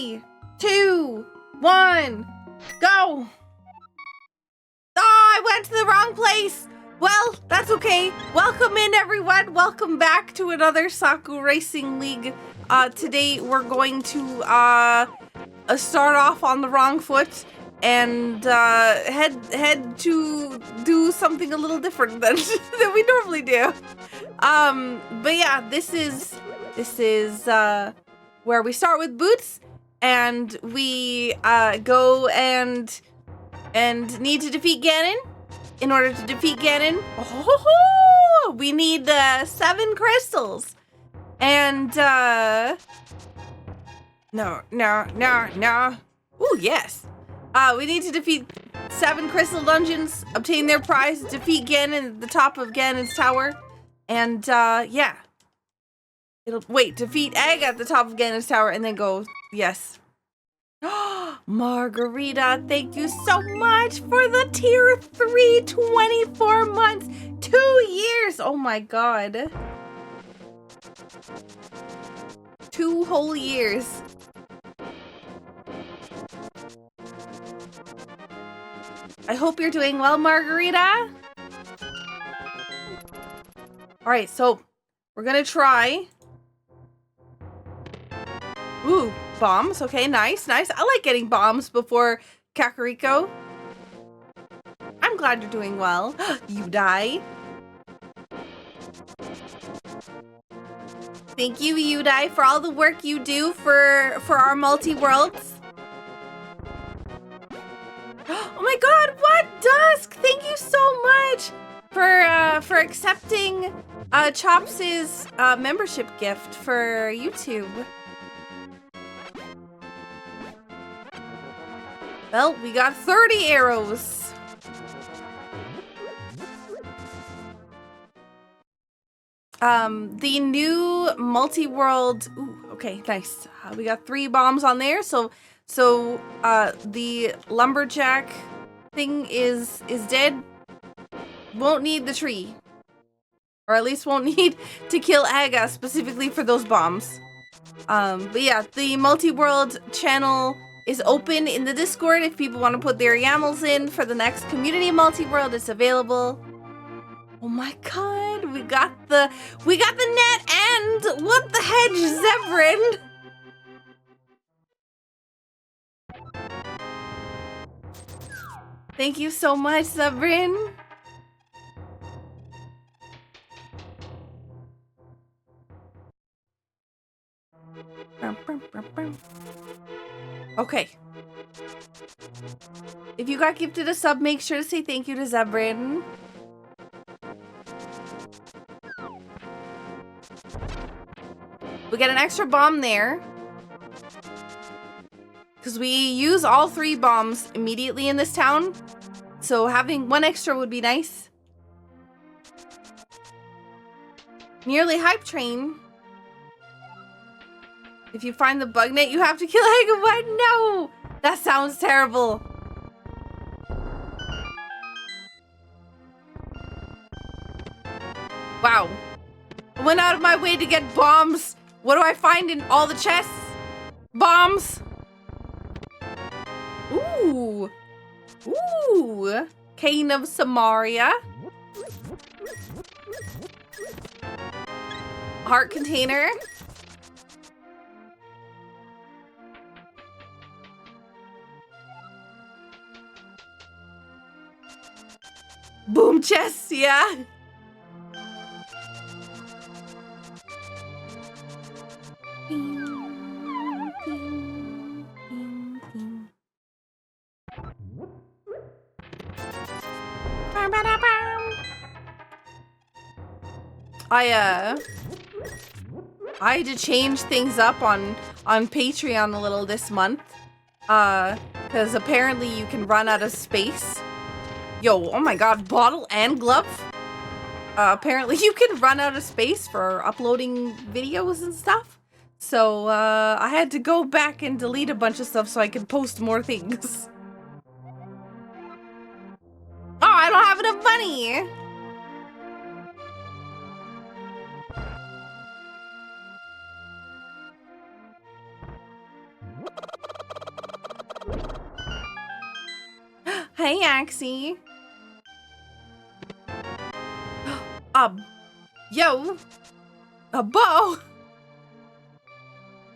3, 2, 1, go! Oh, I went to the wrong place! Well, that's okay. Welcome in, everyone. Welcome back to another Saku Racing League. Today we're going to start off on the wrong foot and head to do something a little different than than we normally do. But yeah, this is where we start with boots and we go and need to defeat Ganon. In order to defeat Ganon, we need 7 crystals. And no. Ooh, yes. We need to defeat 7 crystal dungeons, obtain their prize, defeat Ganon at the top of Ganon's tower, and yeah. Defeat Egg at the top of Ganon's tower, and then go, yes. Margarita, thank you so much for the tier 3, 24 months, 2 years. Oh my god. 2 whole years. I hope you're doing well, Margarita. All right, so we're gonna try. Ooh, bombs. Okay, nice. I like getting bombs before Kakariko. I'm glad you're doing well. You die. Thank you, Udai, for all the work you do for our multi-worlds. Oh my god, what? Dusk! Thank you so much for accepting Chops' membership gift for YouTube. Well, we got 30 arrows. The new multi-world. Ooh, okay, nice. We got 3 bombs on there. So the lumberjack thing is dead. Won't need the tree, or at least won't need to kill Aga specifically for those bombs. But yeah, the multi-world channel is open in the Discord if people want to put their YAMLs in for the next community multi-world. It's available. Oh my god, we got the net and what the hedge, Zebrin. Thank you so much, Zebrin. Okay. If you got gifted a sub, make sure to say thank you to Zebrin. We get an extra bomb there, because we use all 3 bombs immediately in this town, so having 1 extra would be nice. Nearly hype train. If you find the bug net, you have to kill Hagabite. No! That sounds terrible. Wow. I went out of my way to get bombs. What do I find in all the chests? Bombs. Ooh. Ooh. Cane of Samaria. Heart container. Boom chest, yeah. I had to change things up on Patreon a little this month, because apparently you can run out of space. Yo, oh my god, bottle and glove? Apparently you can run out of space for uploading videos and stuff. So, I had to go back and delete a bunch of stuff so I could post more things. Oh, I don't have enough money! Hey, Axie. Yo. A bow.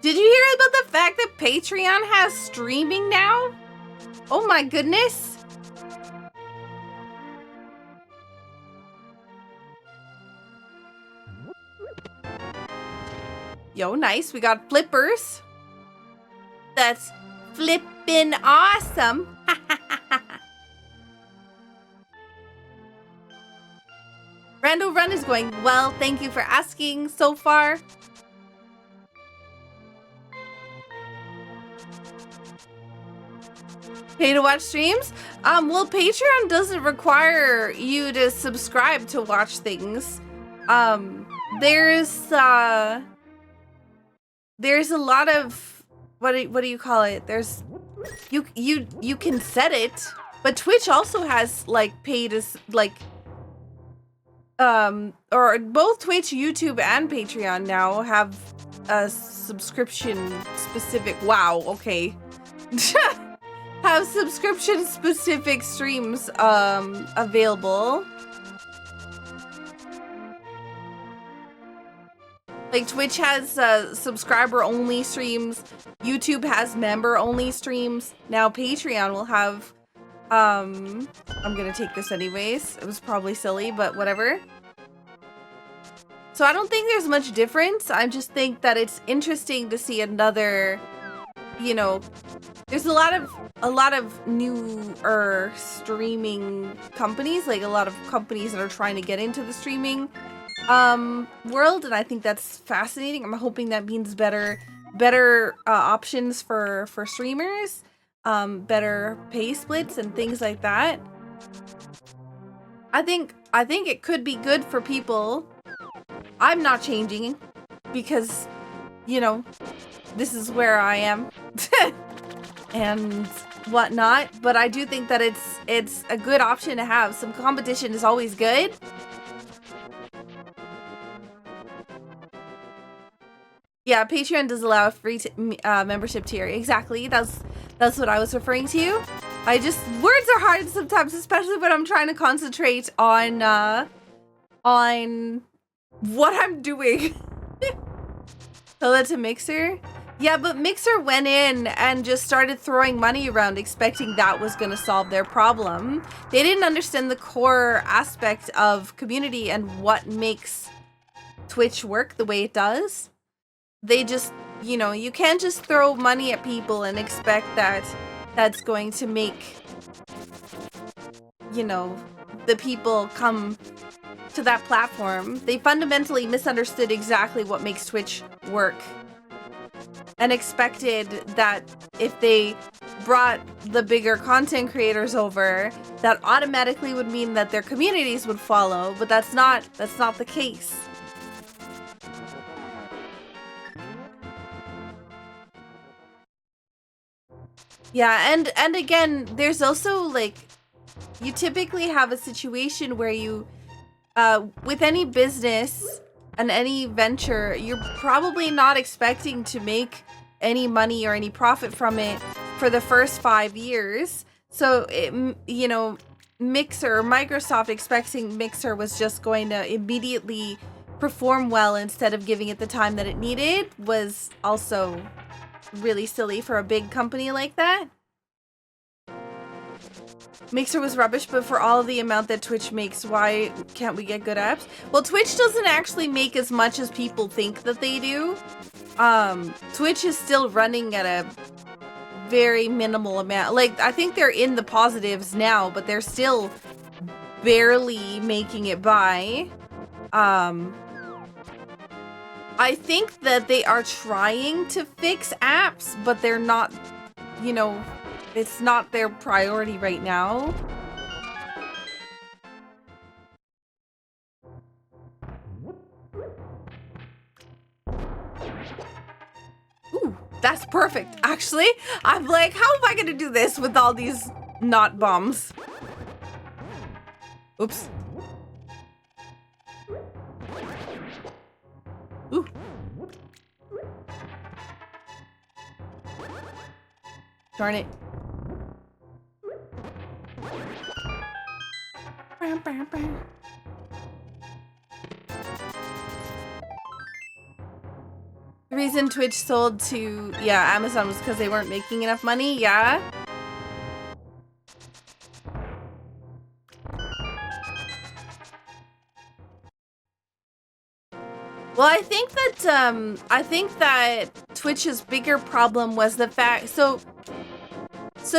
Did you hear about the fact that Patreon has streaming now? Oh my goodness. Yo, nice. We got flippers. That's flippin' awesome. Rando Run is going well. Thank you for asking so far. Pay to watch streams? Well, Patreon doesn't require you to subscribe to watch things. There's a lot of what do you call it? There's you can set it, but Twitch also has like paid as like or both Twitch, YouTube, and Patreon now have a subscription specific. Wow, okay. Have subscription specific streams available. Like Twitch has subscriber only streams, YouTube has member only streams. Now Patreon will have I'm gonna take this anyways. It was probably silly, but whatever. So I don't think there's much difference. I just think that it's interesting to see another, you know, there's a lot of newer streaming companies, like a lot of companies that are trying to get into the streaming world, and I think that's fascinating. I'm hoping that means better options for streamers, better pay splits and things like that. I think it could be good for people. I'm not changing because, you know, this is where I am and whatnot, but I do think that it's a good option to have. Some competition is always good. Yeah, Patreon does allow a free membership tier. Exactly. That's what I was referring to. Words are hard sometimes, especially when I'm trying to concentrate on what I'm doing. So that's a Mixer. Yeah, but Mixer went in and just started throwing money around, expecting that was going to solve their problem. They didn't understand the core aspect of community and what makes Twitch work the way it does. They just, you know, you can't just throw money at people and expect that that's going to make, you know, the people come to that platform. They fundamentally misunderstood exactly what makes Twitch work and expected that if they brought the bigger content creators over, that automatically would mean that their communities would follow, but that's not the case. Yeah, and again, there's also like, you typically have a situation where you, with any business and any venture, you're probably not expecting to make any money or any profit from it for the first 5 years. So, you know, Microsoft expecting Mixer was just going to immediately perform well instead of giving it the time that it needed was also really silly for a big company like that. Mixer was rubbish, but for all of the amount that Twitch makes, why can't we get good apps? Well, Twitch doesn't actually make as much as people think that they do. Twitch is still running at a very minimal amount. Like, I think they're in the positives now, but they're still barely making it by. I think that they are trying to fix apps, but they're not, you know, it's not their priority right now. Ooh, that's perfect. Actually, I'm like, how am I gonna do this with all these not bombs? Oops. Ooh. Darn it. The reason Twitch sold to, yeah, Amazon was because they weren't making enough money, yeah. Well, I think that Twitch's bigger problem was the fact, so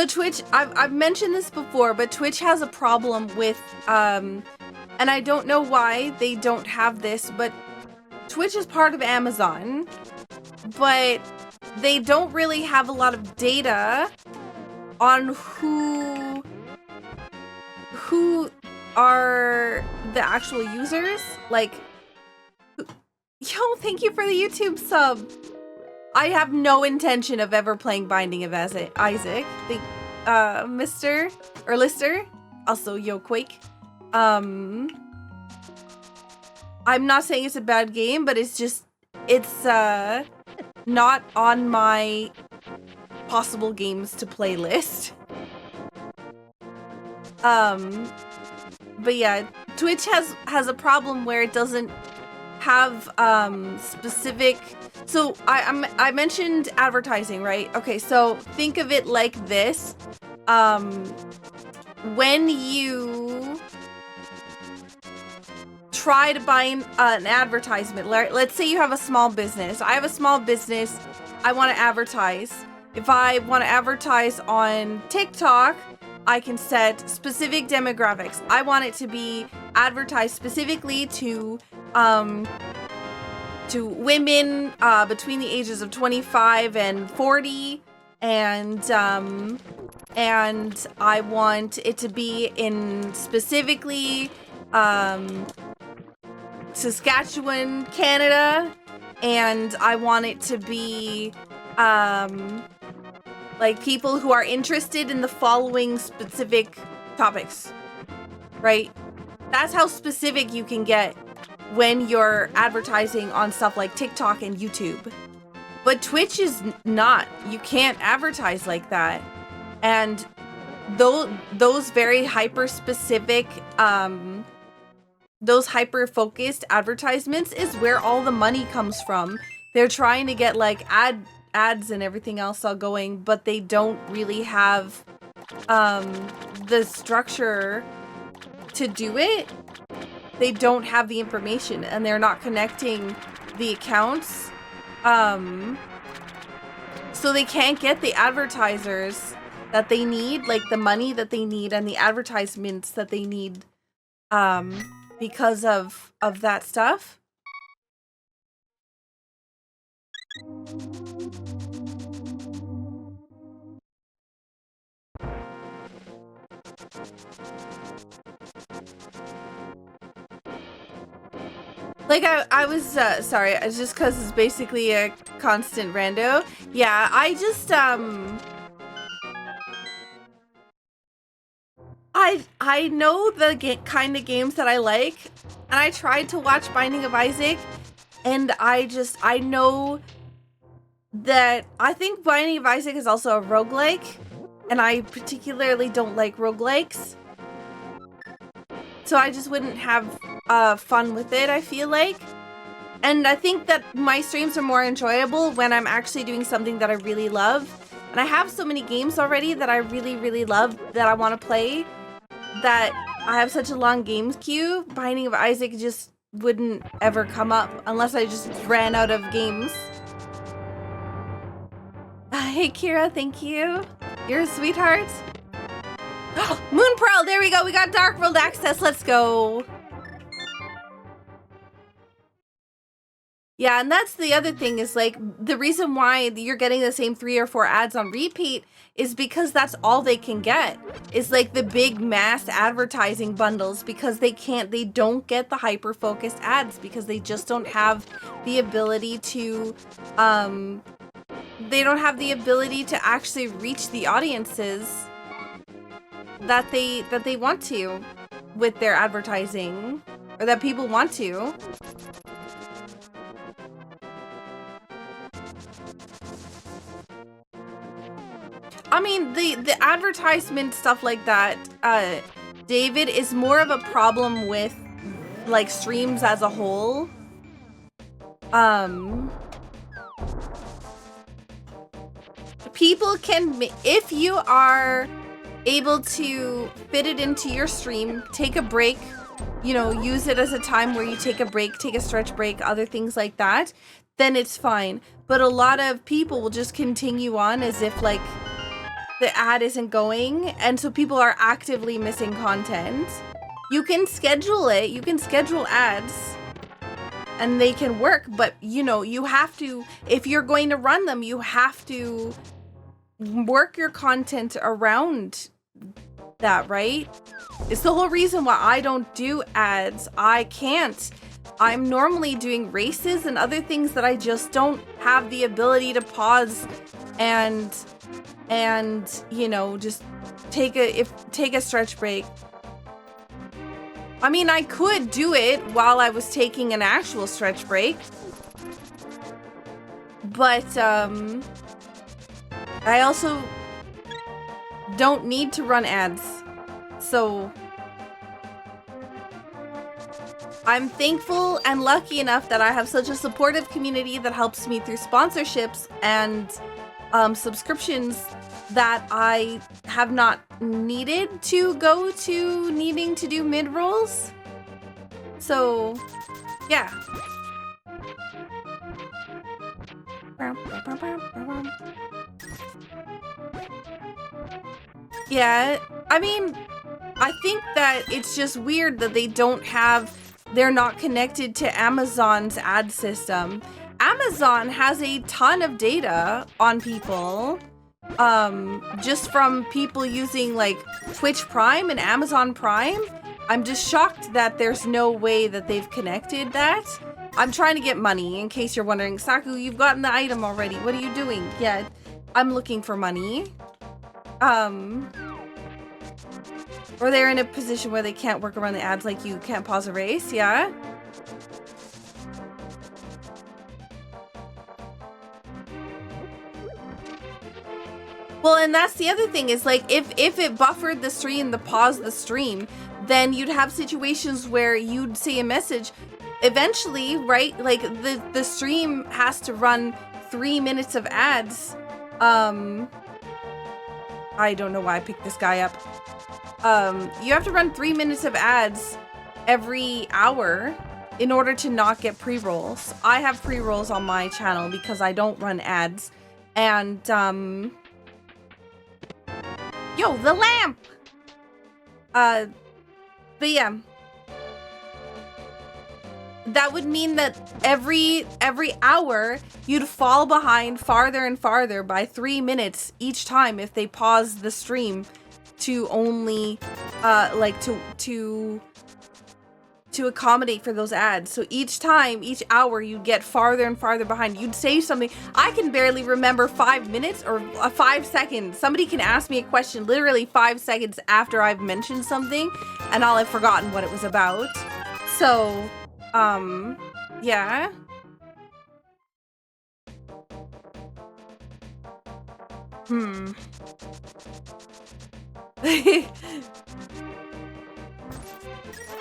Twitch, I've mentioned this before, but Twitch has a problem with, and I don't know why they don't have this, but Twitch is part of Amazon, but they don't really have a lot of data on who are the actual users. Like, yo, thank you for the YouTube sub. I have no intention of ever playing Binding of Isaac. Mr. or Lister, also yo Quake. I'm not saying it's a bad game, but it's not on my possible games to play list. But yeah, Twitch has a problem where it doesn't have specific. So I mentioned advertising, right? Okay, so think of it like this. When you try to buy an advertisement, let's say you have a small business. I have a small business. I want to advertise. If I want to advertise on TikTok, I can set specific demographics. I want it to be advertised specifically to women between the ages of 25 and 40, and I want it to be in specifically Saskatchewan, Canada, and I want it to be like people who are interested in the following specific topics, right? That's how specific you can get when you're advertising on stuff like TikTok and YouTube. But Twitch is not. You can't advertise like that. And those very hyper-specific, those hyper-focused advertisements is where all the money comes from. They're trying to get like ads and everything else all going, but they don't really have the structure to do it. They don't have the information, and they're not connecting the accounts. So they can't get the advertisers that they need, like the money that they need and the advertisements that they need because of that stuff. Like I was sorry, it's just because it's basically a constant rando. Yeah, I just I know the kind of games that I like, and I tried to watch Binding of Isaac, and I know that I think Binding of Isaac is also a roguelike, and I particularly don't like roguelikes. So I just wouldn't have fun with it, I feel like. And I think that my streams are more enjoyable when I'm actually doing something that I really love. And I have so many games already that I really, really love that I want to play, that I have such a long games queue. Binding of Isaac just wouldn't ever come up unless I just ran out of games. Hey Kira, thank you. You're a sweetheart. Moon Pearl, there we go. We got Dark World access. Let's go. Yeah, and that's the other thing is like the reason why you're getting the same 3 or 4 ads on repeat is because that's all they can get. Is like the big mass advertising bundles, because they don't get the hyper focused ads because they just don't have the ability to actually reach the audiences that they want to with their advertising, or that people want to. I mean, the advertisement stuff like that, David, is more of a problem with like streams as a whole. People can, if you are able to fit it into your stream, take a break, you know, use it as a time where you take a break, take a stretch break, other things like that, then it's fine. But a lot of people will just continue on as if like the ad isn't going, and so people are actively missing content. You can schedule it, you can schedule ads and they can work, but you know, you have to, if you're going to run them, you have to work your content around that, right? It's the whole reason why I don't do ads. I can't. I'm normally doing races and other things that I just don't have the ability to pause and you know, just take a stretch break. I mean, I could do it while I was taking an actual stretch break, but I also don't need to run ads. So I'm thankful and lucky enough that I have such a supportive community that helps me through sponsorships and subscriptions that I have not needed to go to needing to do mid-rolls. So, yeah. Yeah, I mean, I think that it's just weird that they're not connected to Amazon's ad system. Amazon has a ton of data on people, just from people using like Twitch Prime and Amazon Prime. I'm just shocked that there's no way that they've connected that. I'm trying to get money, in case you're wondering. Saku, you've gotten the item already. What are you doing? Yeah, I'm looking for money. Or they're in a position where they can't work around the ads, like you can't pause a race, yeah? Well, and that's the other thing is like, if it buffered the stream, pause the stream, then you'd have situations where you'd see a message. Eventually, right? Like the stream has to run 3 minutes of ads. I don't know why I picked this guy up. You have to run 3 minutes of ads every hour in order to not get pre-rolls. I have pre-rolls on my channel because I don't run ads. And, yo, the lamp! But yeah. That would mean that every hour you'd fall behind farther and farther by 3 minutes each time if they pause the stream to only like to accommodate for those ads. So each hour you get farther and farther behind. You'd say something. I can barely remember 5 minutes or 5 seconds. Somebody can ask me a question literally 5 seconds after I've mentioned something and I'll have forgotten what it was about. So yeah.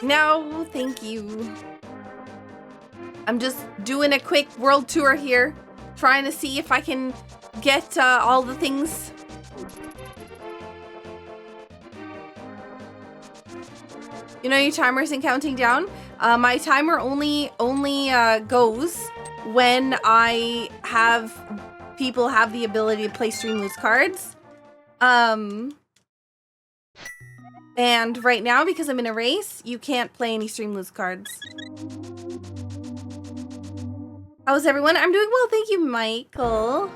No, thank you. I'm just doing a quick world tour here, trying to see if I can get all the things. You know your timer isn't counting down? My timer only goes when I have people have the ability to play stream loose cards. And right now, because I'm in a race, you can't play any stream loose cards. How's everyone? I'm doing well, thank you, Michael.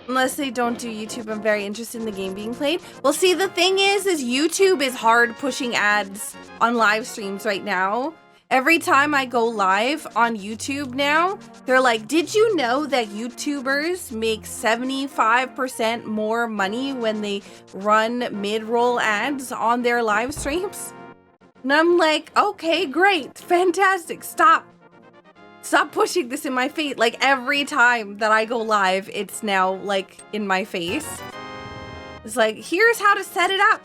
Unless they don't do YouTube, I'm very interested in the game being played. Well, see, the thing is YouTube is hard pushing ads on live streams right now. Every time I go live on YouTube now, they're like, did you know that YouTubers make 75% more money when they run mid-roll ads on their live streams? And I'm like, okay, great, fantastic, stop pushing this in my face. Like every time that I go live, it's now like in my face. It's like, here's how to set it up.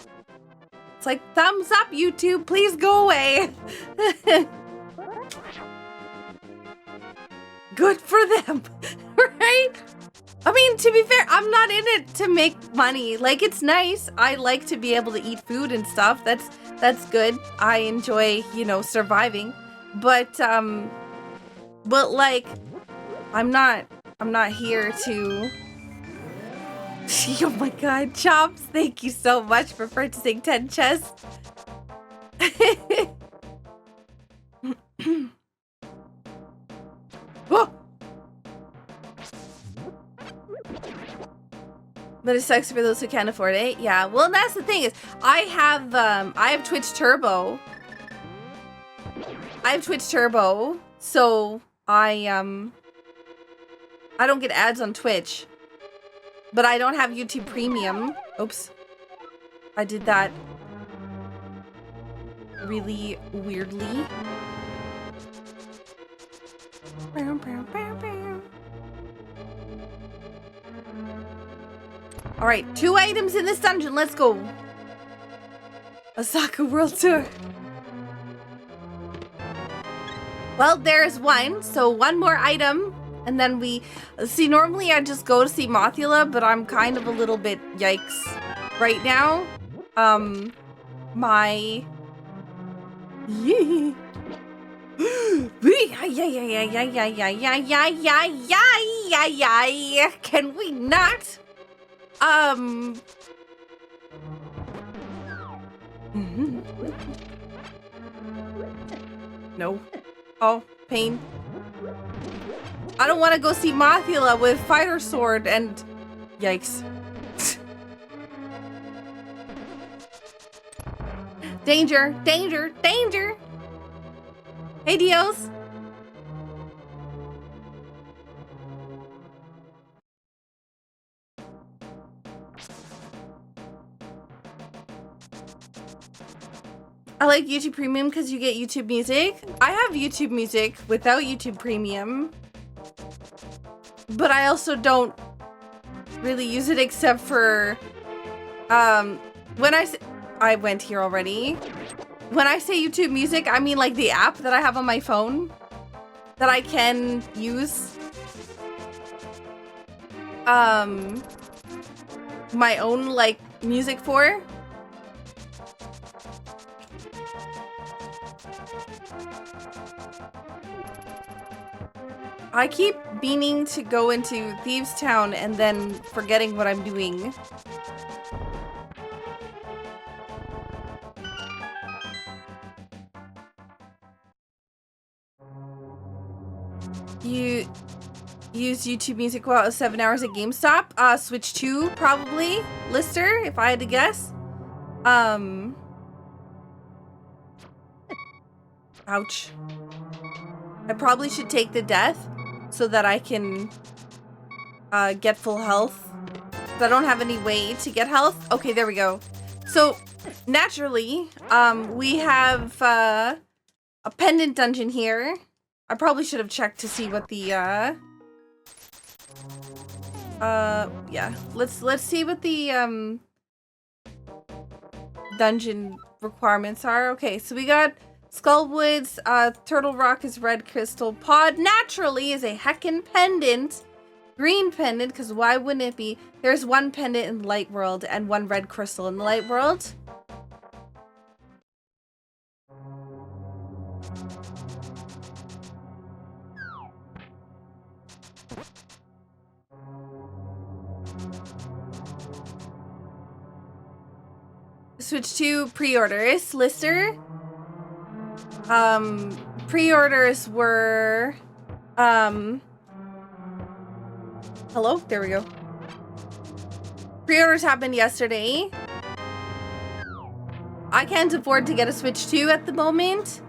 It's like, thumbs up, YouTube, please go away. Good for them, right? I mean, to be fair, I'm not in it to make money. Like, it's nice. I like to be able to eat food and stuff. That's good. I enjoy, you know, surviving. But like, I'm not here to... Oh my god, Chops, thank you so much for purchasing 10 chests. Whoa! But it sucks for those who can't afford it. Yeah, well, that's the thing is, I have Twitch Turbo. I have Twitch Turbo, so I don't get ads on Twitch. But I don't have YouTube Premium. Oops. I did that really weirdly. Alright, 2 items in this dungeon. Let's go. A Saku World Tour. Well, there's one. So 1 more item. And then we... See, normally I just go to see Mothula, but I'm kind of a little bit yikes right now. My... Can we not? No. Oh, pain. I don't want to go see Mothula with Fighter Sword and... Yikes. Danger, danger, danger! Hey, Dios! I like YouTube Premium because you get YouTube Music. I have YouTube Music without YouTube Premium. But I also don't really use it except for, when I went here already. When I say YouTube Music, I mean like the app that I have on my phone that I can use. My own, like, music for. I keep meaning to go into Thieves Town and then forgetting what I'm doing. You use YouTube Music while 7 hours at GameStop? Switch 2, probably. Lister, if I had to guess. Ouch. I probably should take the death so that I can get full health. But I don't have any way to get health. Okay, there we go. So, naturally, we have a pendant dungeon here. I probably should have checked to see what the, yeah. Let's see what the, dungeon requirements are. Okay, so we got Skullwoods, Turtle Rock is red crystal. Pod naturally is a heckin' pendant. Green pendant, because why wouldn't it be? There's 1 pendant in Light World and 1 red crystal in the Light World. Switch to pre-orders. Lister. Pre-orders were, hello? There we go. Pre-orders happened yesterday. I can't afford to get a Switch 2 at the moment.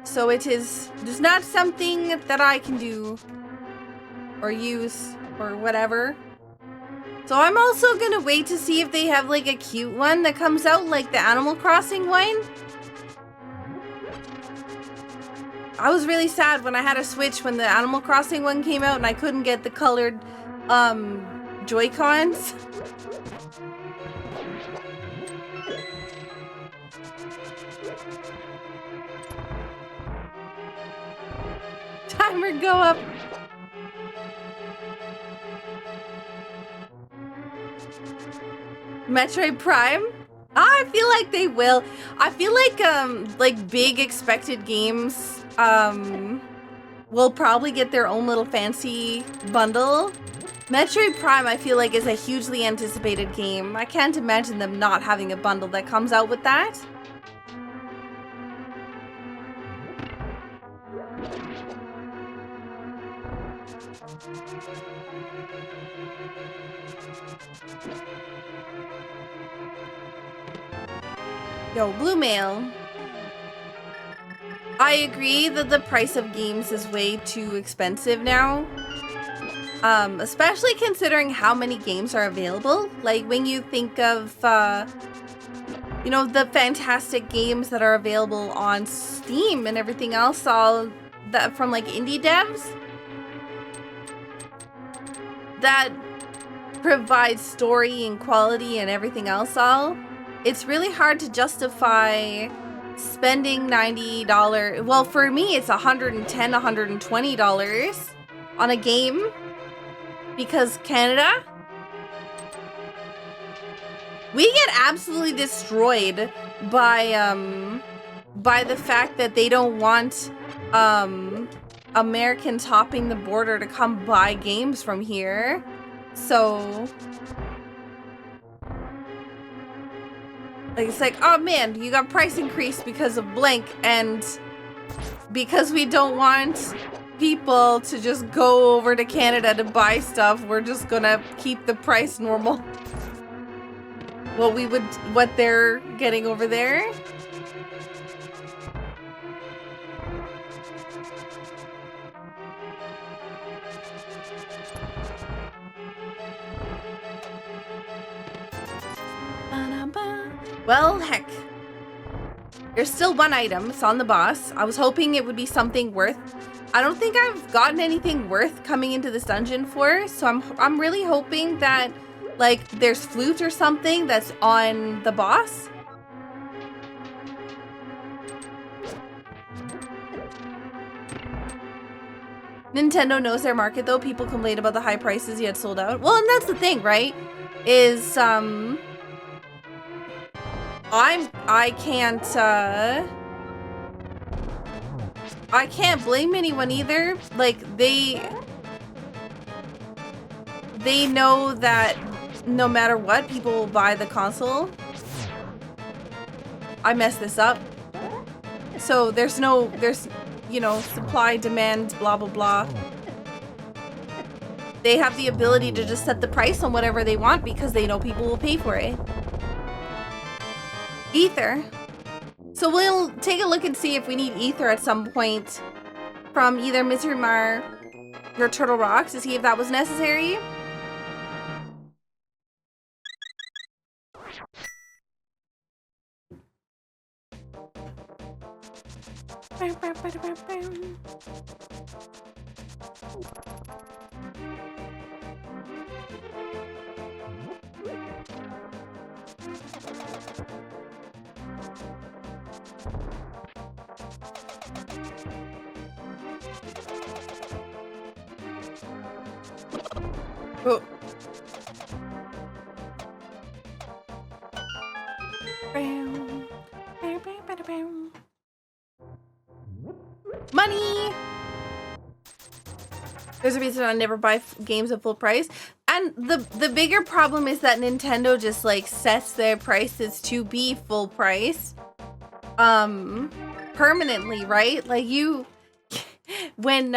So it is not something that I can do or use or whatever. So I'm also gonna wait to see if they have like a cute one that comes out, like the Animal Crossing one. I was really sad when I had a Switch when the Animal Crossing one came out and I couldn't get the colored Joy-Cons. Timer go up. Metroid Prime? I feel like they will. I feel like big expected games will probably get their own little fancy bundle. Metroid Prime, I feel like, is a hugely anticipated game. I can't imagine them not having a bundle that comes out with that. Yo, Blue Mail. I agree that the price of games is way too expensive now. Especially considering how many games are available. Like when you think of, you know, the fantastic games that are available on Steam and everything else, all that from like indie devs that provide story and quality and everything else all. It's really hard to justify spending $90. Well, for me, it's $110, $120 on a game because Canada, we get absolutely destroyed by the fact that they don't want Americans hopping the border to come buy games from here. So like, it's like, oh man, you got price increase because of blank, and because we don't want people to just go over to Canada to buy stuff, we're just gonna keep the price normal. What they're getting over there. Well, heck. There's still one item. It's on the boss. I was hoping it would be something worth. I don't think I've gotten anything worth coming into this dungeon for, so I'm really hoping that like there's flute or something that's on the boss. Nintendo knows their market though. People complain about the high prices yet sold out. Well, and that's the thing, right? Is I can't blame anyone either. Like they know that no matter what, people will buy the console. I messed this up. So there's you know, supply, demand, blah blah blah. They have the ability to just set the price on whatever they want because they know people will pay for it. Ether. So we'll take a look and see if we need ether at some point from either Misery Mar or Turtle Rocks to see if that was necessary. Oh. Money! There's a reason I never buy games at full price. And the bigger problem is that Nintendo just like sets their prices to be full price permanently, right? Like you when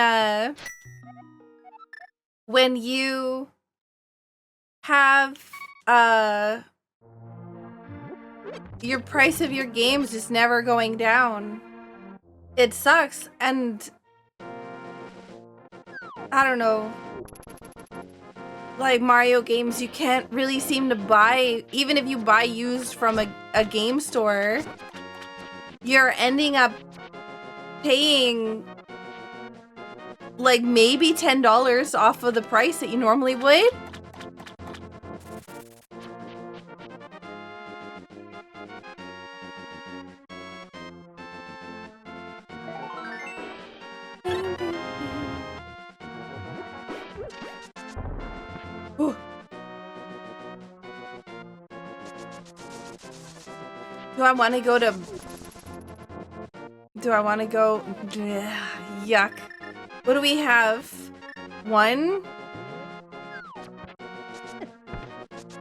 you have your price of your games just never going down, it sucks. And I don't know, like Mario games, you can't really seem to buy, even if you buy used from a game store, you're ending up paying like maybe $10 off of the price that you normally would. Ooh. Do I want to go to... Do I want to go... Yuck. What do we have? One.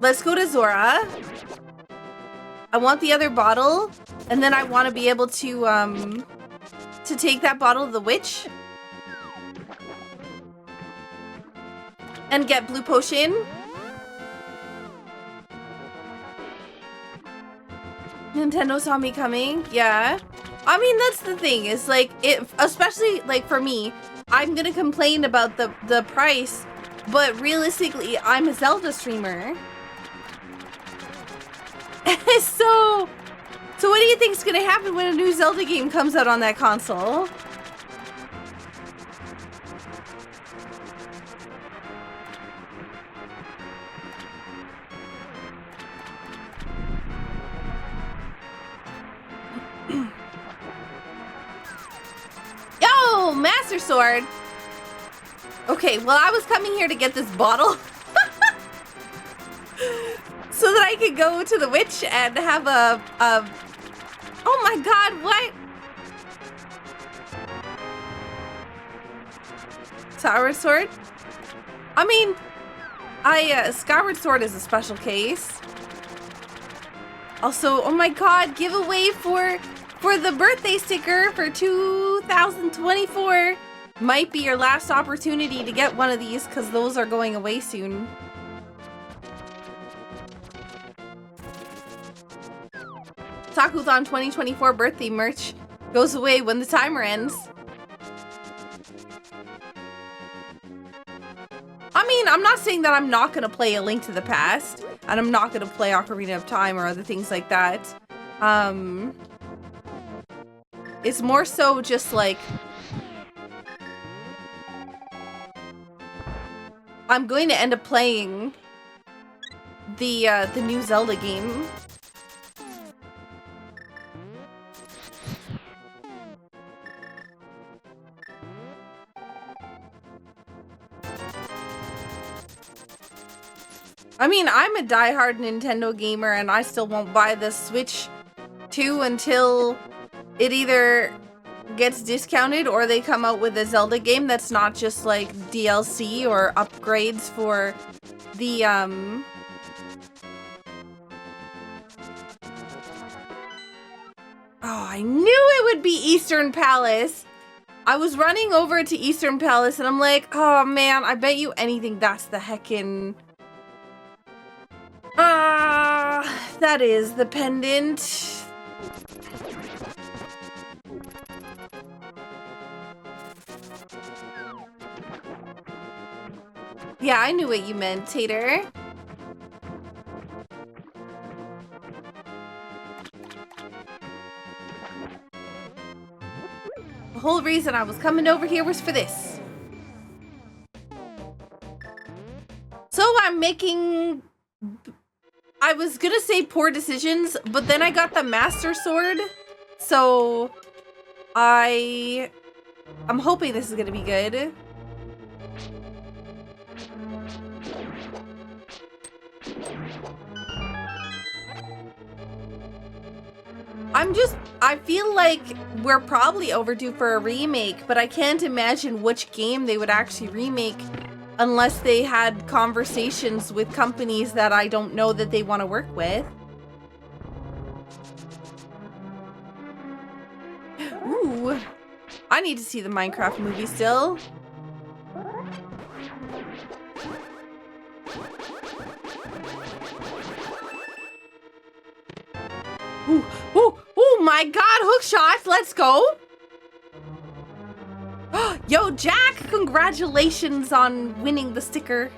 Let's go to Zora. I want the other bottle. And then I want to be able to take that bottle of the witch. And get blue potion. Nintendo saw me coming. Yeah. I mean, that's the thing. Is like, especially like for me, I'm gonna complain about the price, but realistically, I'm a Zelda streamer. So what do you think's gonna happen when a new Zelda game comes out on that console? Yo, Master Sword! Okay, well, I was coming here to get this bottle. So that I could go to the witch and have a... Oh my god, what? Skyward Sword? I mean, Skyward Sword is a special case. Also, oh my god, giveaway for the birthday sticker for 2024. Might be your last opportunity to get one of these because those are going away soon. Sakuthon 2024 birthday merch goes away when the timer ends. I mean, I'm not saying that I'm not going to play A Link to the Past, and I'm not going to play Ocarina of Time or other things like that. It's more so just like... I'm going to end up playing the new Zelda game. I mean, I'm a diehard Nintendo gamer and I still won't buy the Switch 2 until it either gets discounted or they come out with a Zelda game that's not just like DLC or upgrades for the Oh, I knew it would be Eastern Palace. I was running over to Eastern Palace and I'm like, oh man, I bet you anything that's the heckin'... that is the pendant. Yeah, I knew what you meant, Tater. The whole reason I was coming over here was for this. So I'm making... I was gonna say poor decisions, but then I got the Master Sword, so I'm hoping this is gonna be good. I feel like we're probably overdue for a remake, but I can't imagine which game they would actually remake unless they had conversations with companies that I don't know that they want to work with. Ooh, I need to see the Minecraft movie still. Ooh, ooh, oh my god, hook shots, let's go. Yo, Jack, congratulations on winning the sticker.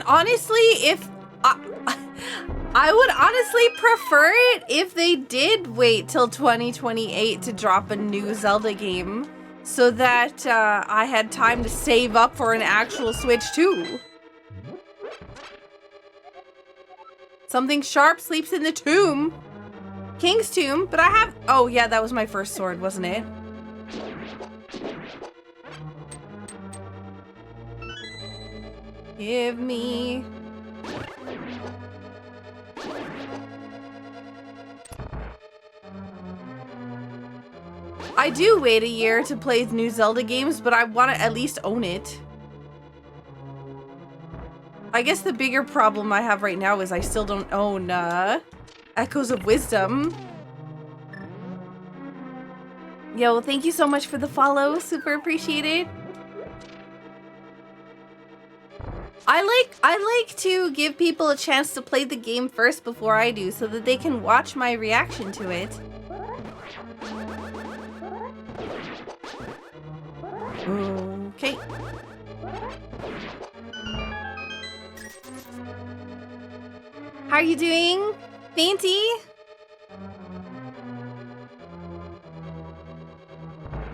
honestly, if I would honestly prefer it if they did wait till 2028 to drop a new Zelda game, so that I had time to save up for an actual Switch 2. Something sharp sleeps in the tomb. King's tomb, but I have... Oh, yeah, that was my first sword, wasn't it? Give me... I do wait a year to play new Zelda games, but I want to at least own it. I guess the bigger problem I have right now is I still don't own Echoes of Wisdom. Yo, thank you so much for the follow. Super appreciate it. I like to give people a chance to play the game first before I do, so that they can watch my reaction to it. Okay. How are you doing, Fanty?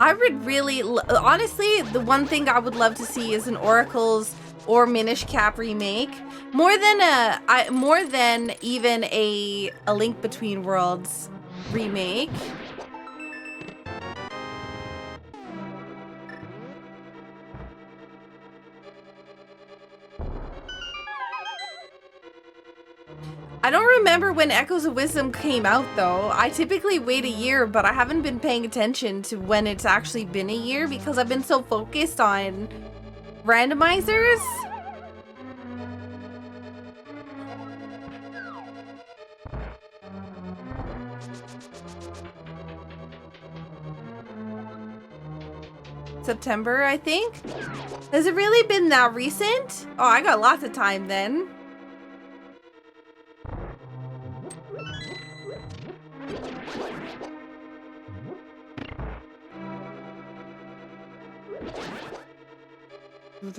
I would really, honestly, the one thing I would love to see is an Oracles or Minish Cap remake, more than even a Link Between Worlds remake. I don't remember when Echoes of Wisdom came out, though. I typically wait a year, but I haven't been paying attention to when it's actually been a year because I've been so focused on randomizers. September, I think. Has it really been that recent? Oh, I got lots of time then. Hey,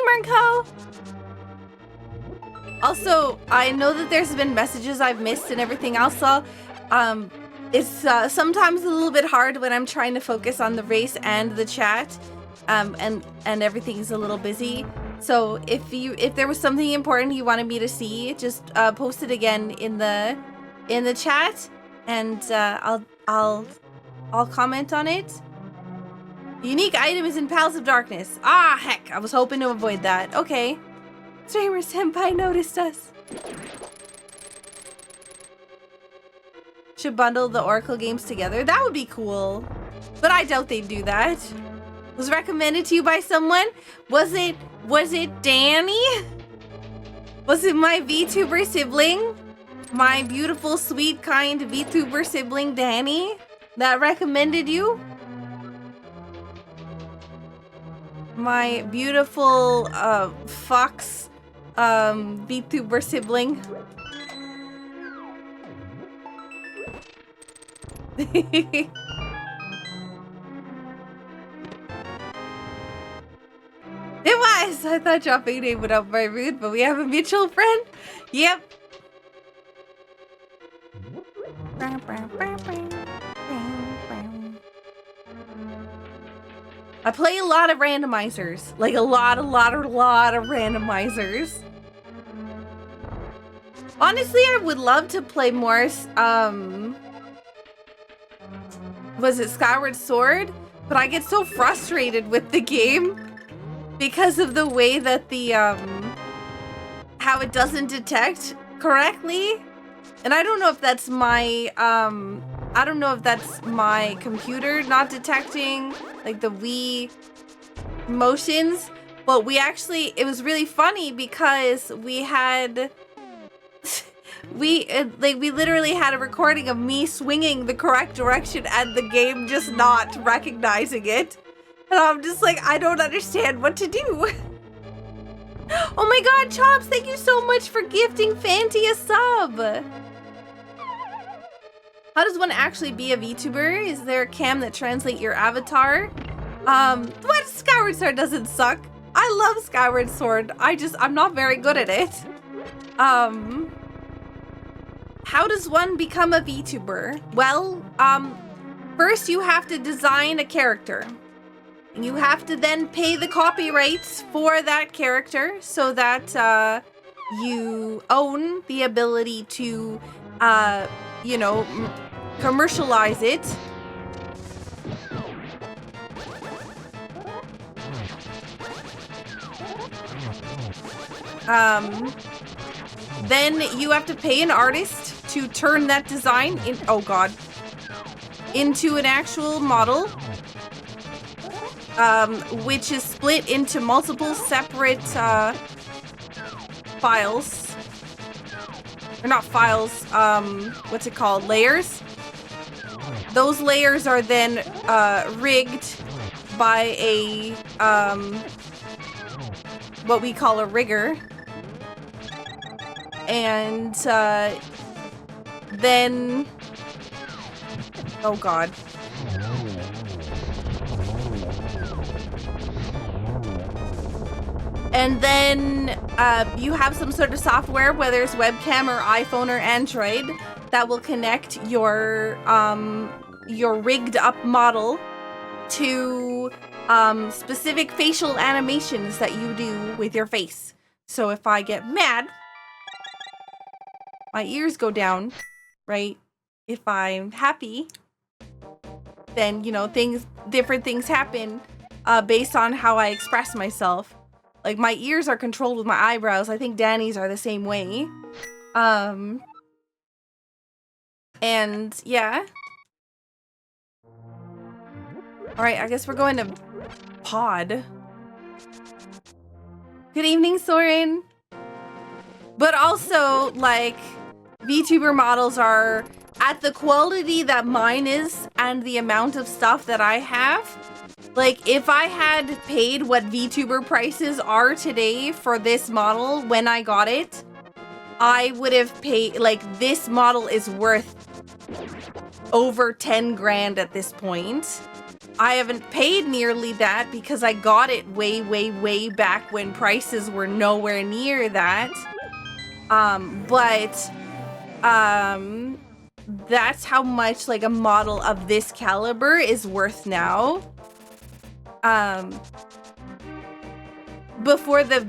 Mernco! Also, I know that there's been messages I've missed and everything else, so it's sometimes a little bit hard when I'm trying to focus on the race and the chat, and everything's a little busy. So if there was something important you wanted me to see, just post it again in the chat, and I'll comment on it. The unique item is in Palace of Darkness. Ah, heck! I was hoping to avoid that. Okay. Streamer Senpai noticed us. Should bundle the Oracle games together. That would be cool. But I doubt they'd do that. Was recommended to you by someone? Was it Danny? Was it my VTuber sibling? My beautiful, sweet, kind VTuber sibling, Danny, that recommended you? My beautiful, fox, VTuber sibling. It was! I thought dropping name would help my mood, but we have a mutual friend? Yep. I play a lot of randomizers. Like a lot of randomizers. Honestly, I would love to play more, was it Skyward Sword? But I get so frustrated with the game because of the way that the, how it doesn't detect correctly. And I don't know if that's my, I don't know if that's my computer not detecting, like, the Wii motions. But we actually, it was really funny because we had... we literally had a recording of me swinging the correct direction and the game just not recognizing it. And I'm just like, I don't understand what to do. Oh my god, Chops, thank you so much for gifting Fanty a sub. How does one actually be a VTuber? Is there a cam that translates your avatar? What? Skyward Sword doesn't suck. I love Skyward Sword. I'm not very good at it. How does one become a VTuber? Well, first you have to design a character. You have to then pay the copyrights for that character so that you own the ability to, you know, commercialize it. Then you have to pay an artist to turn that design in, oh god, into an actual model, which is split into multiple separate files, or not files, what's it called, layers. Those layers are then rigged by a what we call a rigger, and then, oh god, and then you have some sort of software, whether it's webcam or iPhone or Android, that will connect your rigged up model to specific facial animations that you do with your face. So if I get mad, my ears go down, right? If I'm happy, then, you know, different things happen based on how I express myself. Like, my ears are controlled with my eyebrows. I think Danny's are the same way. And yeah. Alright, I guess we're going to pod. Good evening, Soren. But also, like, VTuber models are at the quality that mine is and the amount of stuff that I have. Like, if I had paid what VTuber prices are today for this model when I got it, I would have paid, like, this model is worth over 10 grand at this point. I haven't paid nearly that because I got it way, way, way back when prices were nowhere near that. That's how much, like, a model of this caliber is worth now. Before the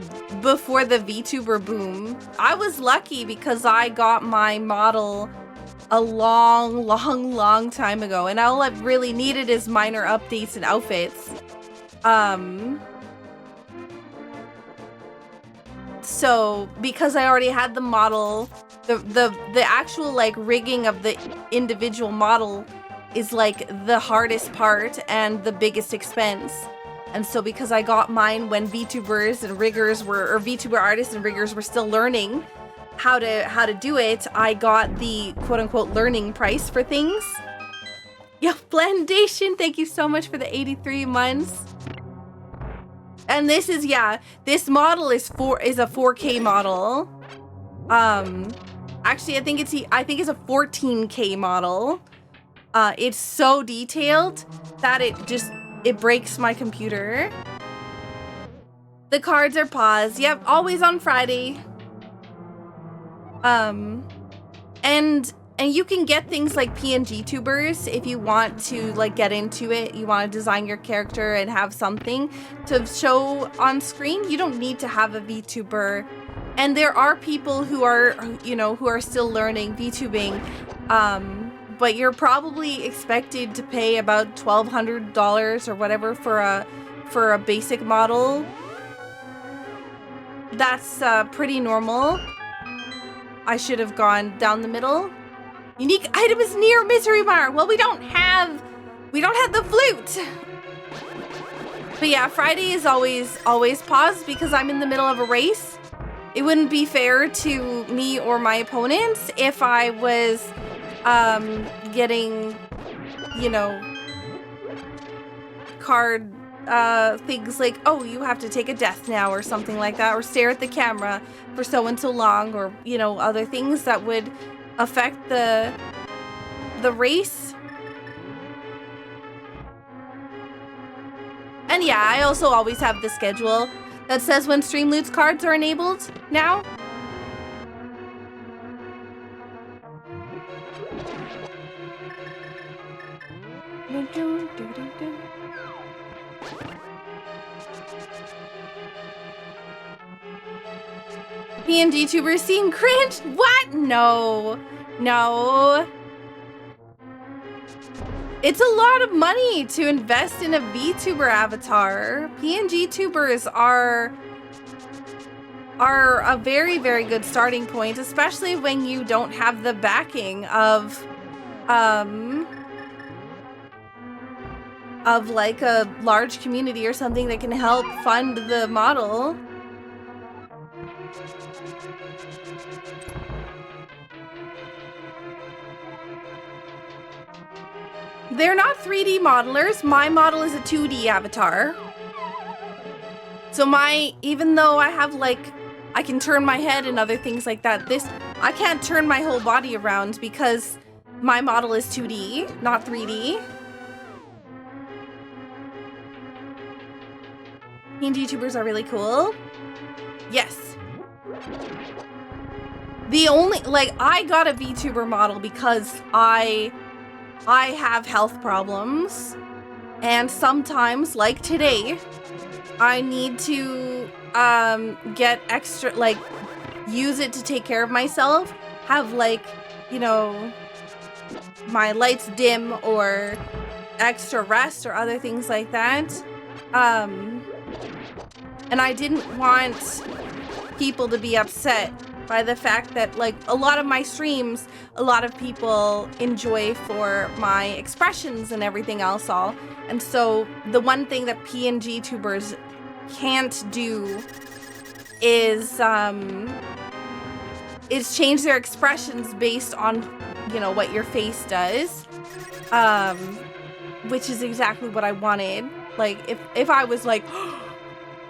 VTuber boom, I was lucky because I got my model a long time ago, and all I've really needed is minor updates and outfits. So because I already had the model, the actual, like, rigging of the individual model is, like, the hardest part and the biggest expense. And so because I got mine when VTubers and riggers were, or VTuber artists and riggers were still learning how to do it, I got the quote-unquote learning price for things. Yeah, Blendation, thank you so much for the 83 months. And this is, yeah, this model is a 4K model. Actually, I think it's a 14K model. It's so detailed that it breaks my computer. The cards are paused. Yep, always on Friday. And you can get things like PNG tubers if you want to, like, get into it. You want to design your character and have something to show on screen. You don't need to have a VTuber. And there are people who are, you know, who are still learning VTubing. But you're probably expected to pay about $1,200 or whatever for a basic model. That's pretty normal. I should have gone down the middle. Unique item is near Misery Bar. Well, we don't have the flute. But yeah, Friday is always paused because I'm in the middle of a race. It wouldn't be fair to me or my opponents if I was getting, you know, card things like, oh, you have to take a death now or something like that, or stare at the camera for so and so long, or, you know, other things that would affect the the race. And yeah, I also always have the schedule that says when Streamloots cards are enabled now. PNG tubers seem cringe. What? No. No. It's a lot of money to invest in a VTuber avatar. PNG tubers are a very, very good starting point, especially when you don't have the backing of like a large community or something that can help fund the model. They're not 3D modelers. My model is a 2D avatar. So even though I have like, I can turn my head and other things like that, I can't turn my whole body around because my model is 2D, not 3D. PNG tubers are really cool. Yes. The only, like, I got a VTuber model because I have health problems, and sometimes, like today, I need to get extra, like, use it to take care of myself, have, like, you know, my lights dim or extra rest or other things like that. And I didn't want people to be upset by the fact that, like, a lot of my streams, a lot of people enjoy for my expressions and everything else all. And so the one thing that PNG tubers can't do is change their expressions based on, you know, what your face does. Which is exactly what I wanted. Like, if I was like,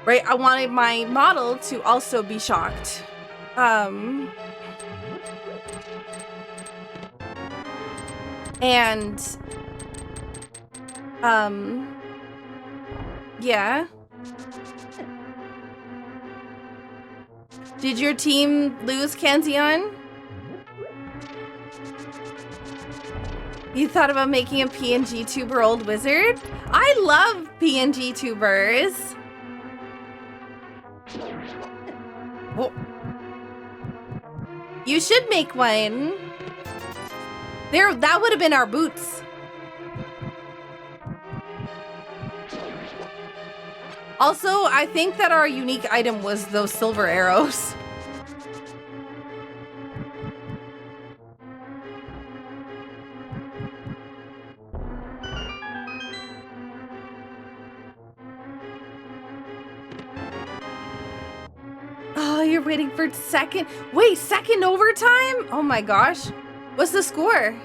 right, I wanted my model to also be shocked. Yeah. Did your team lose, Kanzion? You thought about making a PNG tuber old wizard? I love PNG tubers. Oh. You should make one. There, that would have been our boots. Also, I think that our unique item was those silver arrows. Oh, you're waiting for second. Wait, second overtime? Oh my gosh. What's the score?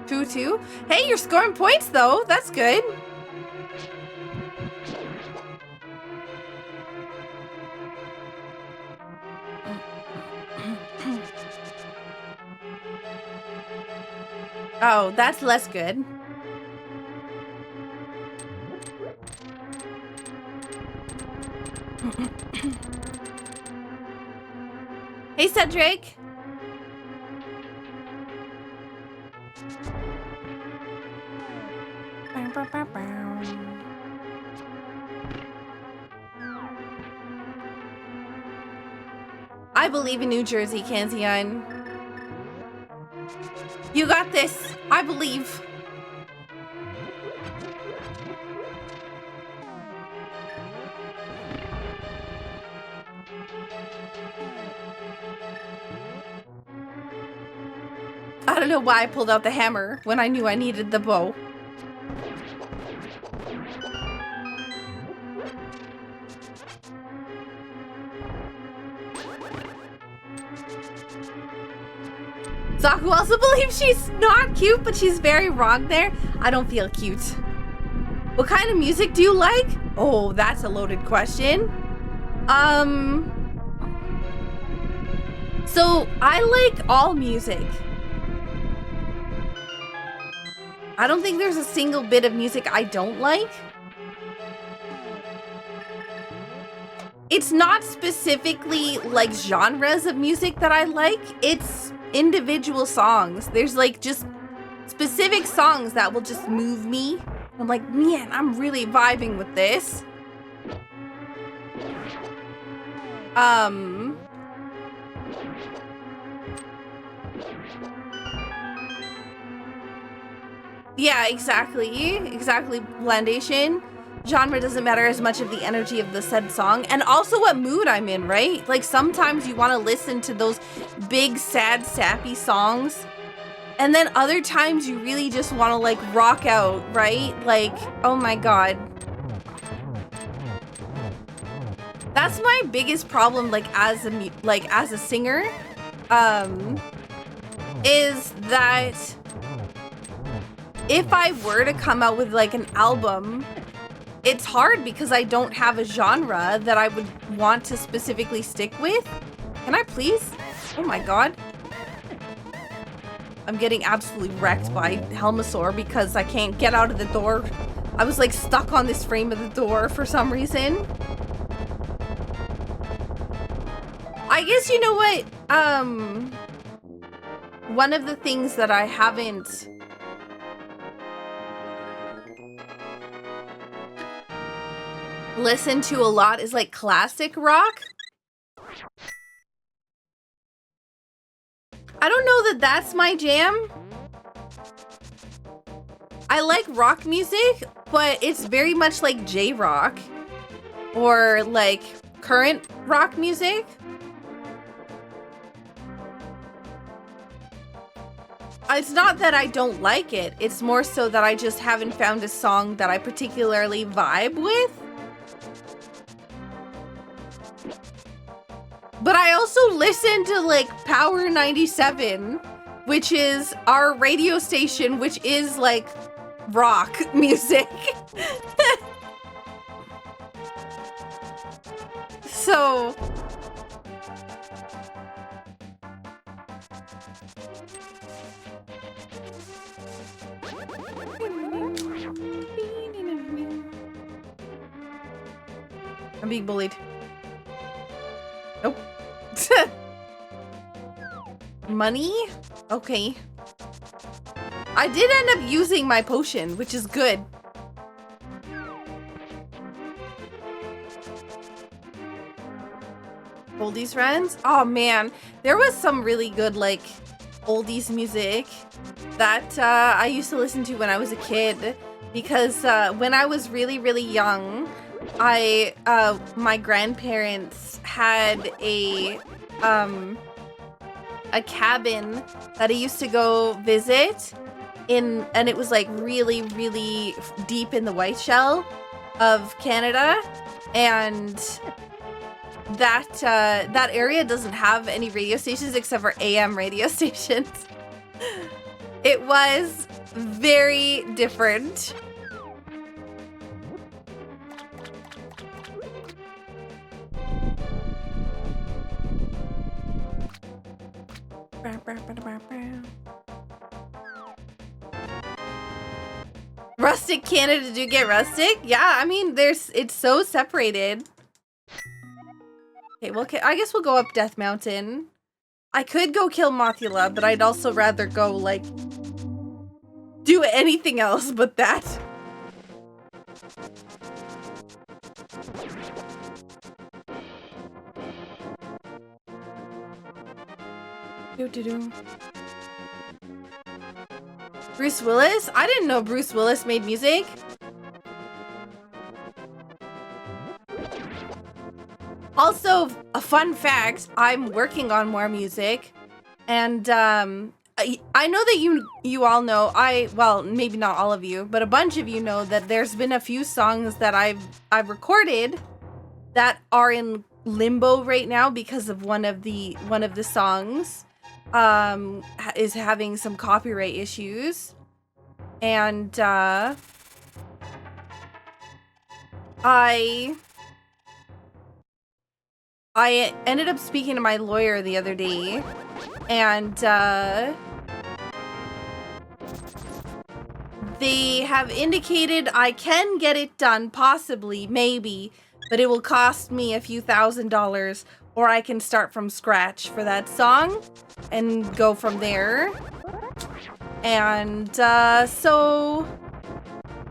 Two. Hey, you're scoring points though. That's good. Oh, that's less good. Hey, Cedric. I believe in New Jersey, Kanzion. You got this. I believe. I don't know why I pulled out the hammer when I knew I needed the bow. Saku also believes she's not cute, but she's very wrong there. I don't feel cute. What kind of music do you like? Oh, that's a loaded question. So I like all music. I don't think there's a single bit of music I don't like. It's not specifically like genres of music that I like. It's individual songs. There's like just specific songs that will just move me. I'm like, man, I'm really vibing with this. Yeah, exactly. Exactly, Blandation. Genre doesn't matter as much of the energy of the said song, and also what mood I'm in, right? Like sometimes you want to listen to those big, sad, sappy songs, and then other times you really just want to like rock out, right? Like, oh my god. That's my biggest problem, like as a singer, is that if I were to come out with like an album, it's hard because I don't have a genre that I would want to specifically stick with. Can I please? Oh my god. I'm getting absolutely wrecked by Helmasaur because I can't get out of the door. I was like stuck on this frame of the door for some reason. I guess you know what? One of the things that I haven't listened to a lot is like classic rock. I don't know that that's my jam. I like rock music, but it's very much like J-rock or like current rock music. It's not that I don't like it. It's more so that I just haven't found a song that I particularly vibe with. But I also listen to like Power 97, which is our radio station, which is like rock music. So I'm being bullied. Nope. Money? Okay. I did end up using my potion, which is good. Oldies friends? Oh man, there was some really good like oldies music that I used to listen to when I was a kid, because when I was really, really young, my grandparents had a cabin that I used to go visit in, and it was like really, really deep in the White Shell of Canada, and that area doesn't have any radio stations except for AM radio stations. It was very different. Rustic Canada, did you get rustic? Yeah, I mean, it's so separated. Okay, well, I guess we'll go up Death Mountain. I could go kill Mothula, but I'd also rather go, like, do anything else but that. Bruce Willis? I didn't know Bruce Willis made music. Also, a fun fact, I'm working on more music, and I know that you all know, well, maybe not all of you, but a bunch of you know that there's been a few songs that I've recorded that are in limbo right now because of one of the songs is having some copyright issues, and I I ended up speaking to my lawyer the other day, and they have indicated I can get it done, possibly, maybe, but it will cost me a few $1,000s, or I can start from scratch for that song and go from there. And so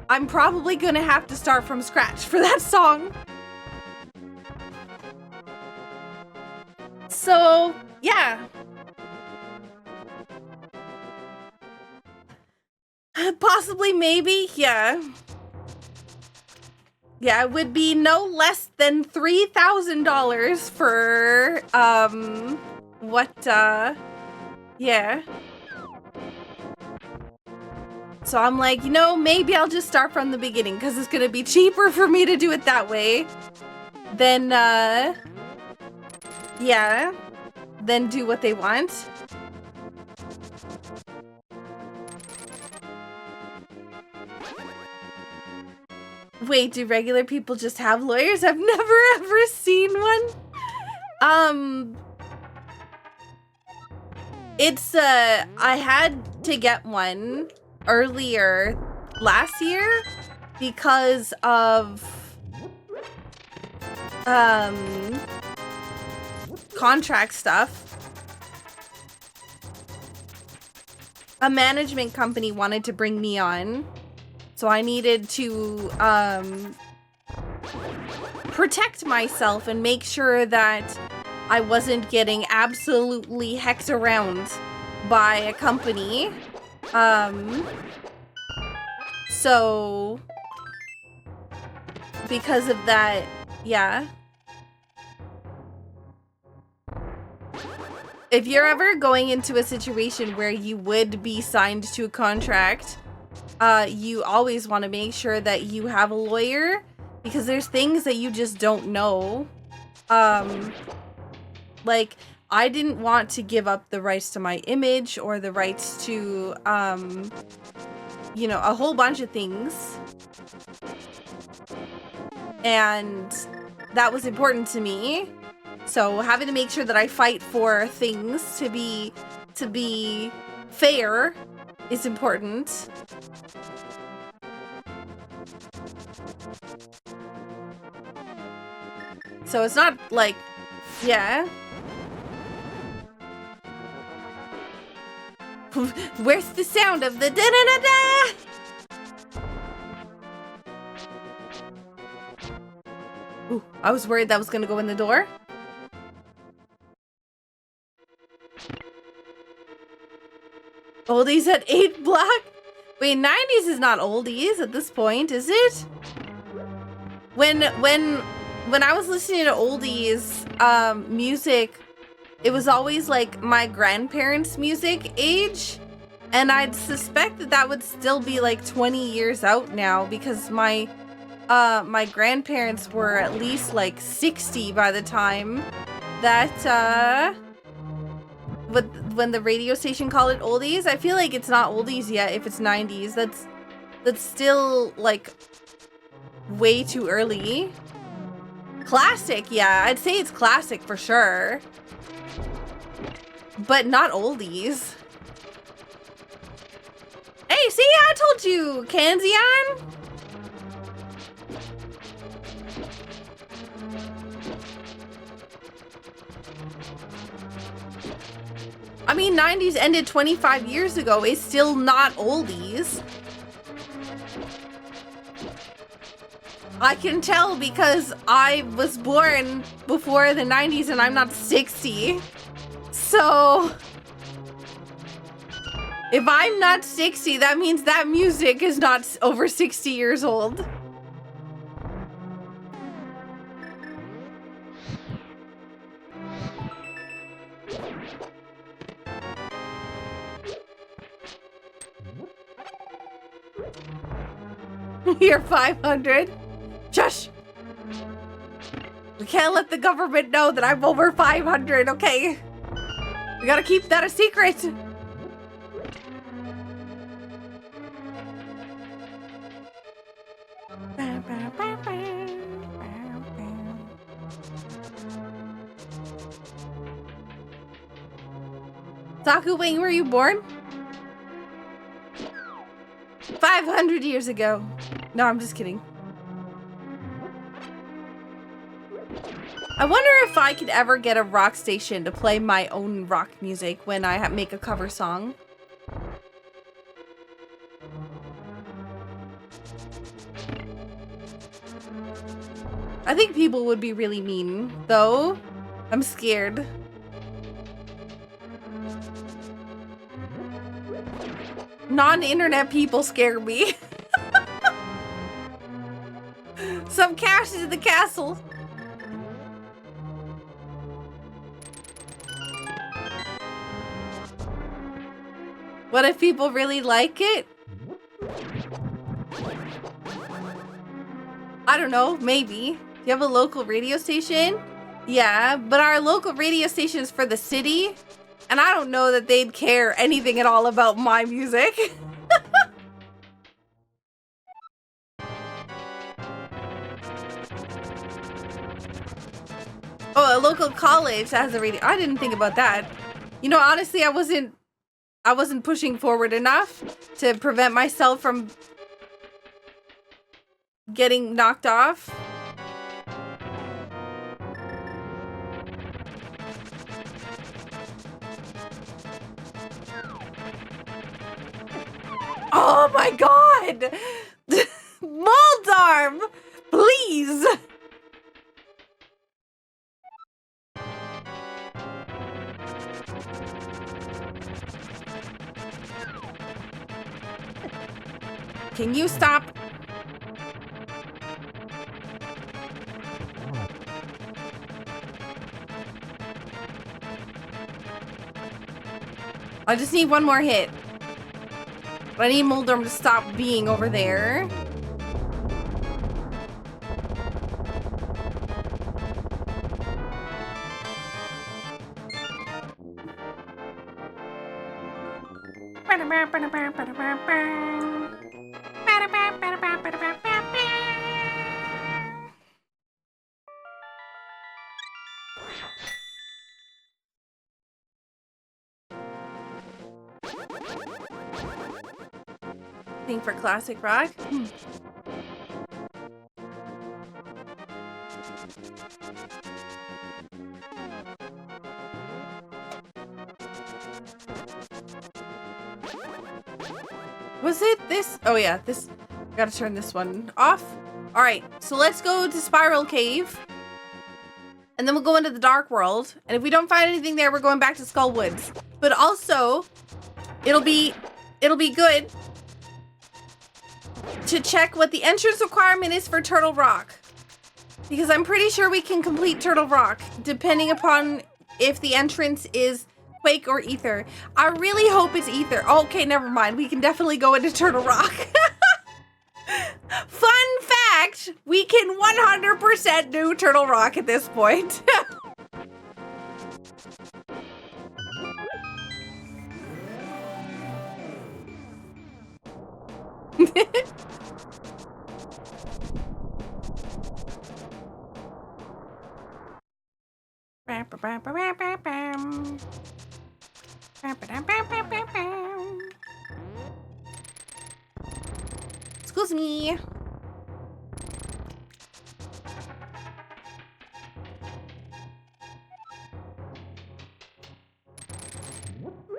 I'm probably gonna have to start from scratch for that song. So, yeah. Possibly, maybe, yeah. Yeah, it would be no less than $3,000 for, yeah. So I'm like, you know, maybe I'll just start from the beginning, because it's gonna be cheaper for me to do it that way than, yeah, then do what they want. Wait, do regular people just have lawyers? I've never ever seen one. It's, I had to get one earlier last year because of, contract stuff. A management company wanted to bring me on, so I needed to, protect myself and make sure that I wasn't getting absolutely hecked around by a company. So because of that, yeah. If you're ever going into a situation where you would be signed to a contract, you always want to make sure that you have a lawyer, because there's things that you just don't know. Like, I didn't want to give up the rights to my image or the rights to, you know, a whole bunch of things. And that was important to me. So having to make sure that I fight for things to be fair is important. So it's not like, yeah. Where's the sound of the da-da-da-da? Ooh, I was worried that was gonna go in the door. Oldies at 8 block? Wait, 90s is not oldies at this point, is it? When I was listening to oldies music, it was always like my grandparents' music age, and I'd suspect that that would still be like 20 years out now, because my grandparents were at least like 60 by the time that when the radio station called it oldies. I feel like it's not oldies yet if it's 90s. That's still like way too early. Classic, yeah, I'd say it's classic for sure, but not oldies. Hey, see, I told you, Kanzian. I mean, 90s ended 25 years ago. It's still not oldies. I can tell because I was born before the 90s and I'm not 60. So if I'm not 60, that means that music is not over 60 years old. You're 500. Shush! We can't let the government know that I'm over 500, okay? We gotta keep that a secret. Saku, when were you born? 500 years ago. No, I'm just kidding. I wonder if I could ever get a rock station to play my own rock music when I make a cover song. I think people would be really mean, though. I'm scared. Non-internet people scare me. Some cash in the castle. What if people really like it? I don't know, maybe. Do you have a local radio station? Yeah, but our local radio station is for the city, and I don't know that they'd care anything at all about my music. Oh, a local college has a radio. I didn't think about that. You know, honestly, I wasn't pushing forward enough to prevent myself from getting knocked off. Oh my god! Moldarm! Please! Can you stop? I just need one more hit. I need Moldarm to stop being over there. Thing for classic rock. Was it this? Oh yeah, this. I gotta turn this one off. All right, so let's go to Spiral Cave, and then we'll go into the Dark World. And if we don't find anything there, we're going back to Skull Woods. But also, it'll be good to check what the entrance requirement is for Turtle Rock, because I'm pretty sure we can complete Turtle Rock depending upon if the entrance is Quake or Ether. I really hope it's Ether. Okay, never mind. We can definitely go into Turtle Rock. Fun fact, we can 100% do Turtle Rock at this point. Excuse me.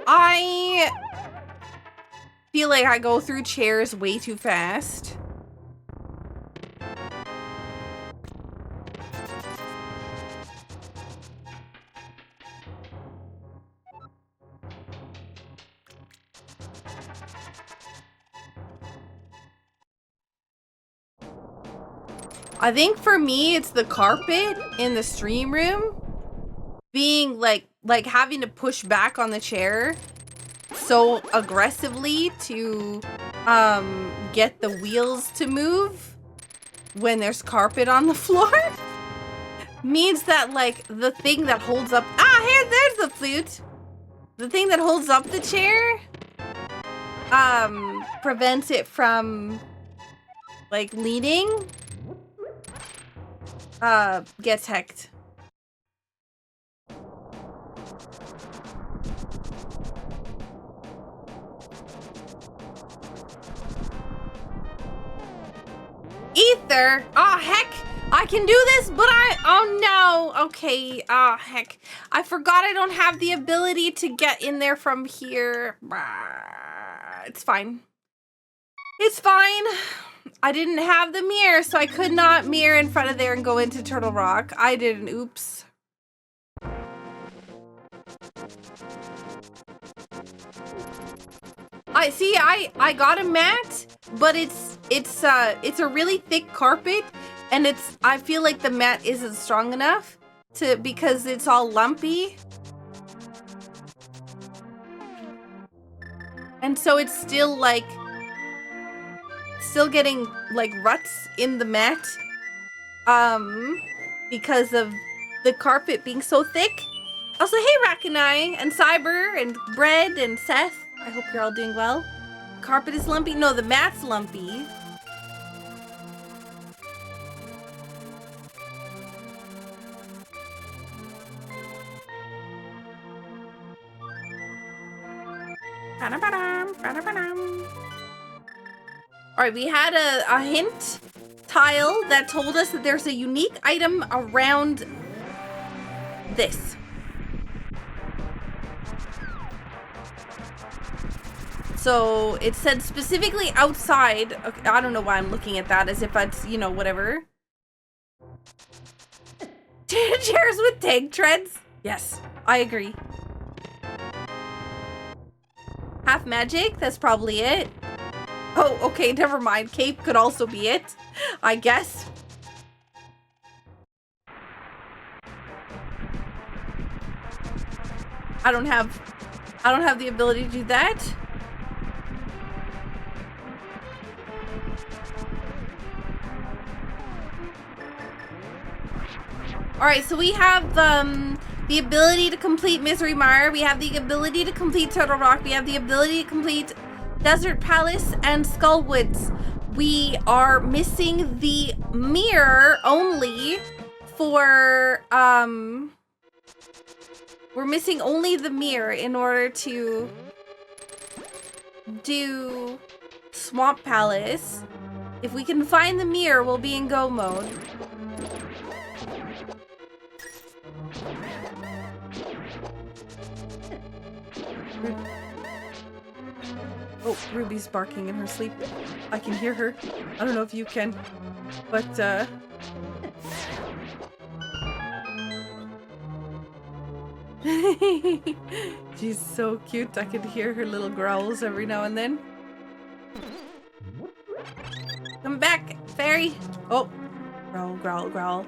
I feel like I go through chairs way too fast. I think for me, it's the carpet in the stream room being like having to push back on the chair so aggressively to get the wheels to move when there's carpet on the floor means that like the thing that holds up there's the flute. The thing that holds up the chair prevents it from like leaning. Gets hecked. either. Oh, heck. I can do this, but oh no. Okay, oh, heck. I forgot I don't have the ability to get in there from here. It's fine. It's fine. I didn't have the mirror, so I could not mirror in front of there and go into Turtle Rock. I did an oops. I got a mat, but it's a really thick carpet, and I feel like the mat isn't strong enough because it's all lumpy. And so it's still getting like ruts in the mat because of the carpet being so thick. Also, hey Rakanai and Cyber and Bread and Seth, I hope you're all doing well. Carpet is lumpy? No, the mat's lumpy. Alright, we had a hint tile that told us that there's a unique item around this. So it said specifically outside. Okay, I don't know why I'm looking at that as if that's, you know, whatever. Chairs with tank treads? Yes, I agree. Half magic? That's probably it. Oh, okay, never mind. Cape could also be it, I guess. I don't have the ability to do that. Alright, so we have the ability to complete Misery Mire, we have the ability to complete Turtle Rock, we have the ability to complete Desert Palace and Skullwoods. We are missing the mirror only for, we're missing only the mirror in order to do Swamp Palace. If we can find the mirror, we'll be in go mode. Oh, Ruby's barking in her sleep. I can hear her. I don't know if you can, but she's so cute. I can hear her little growls every now and then. Come back, fairy. Oh, growl, growl, growl.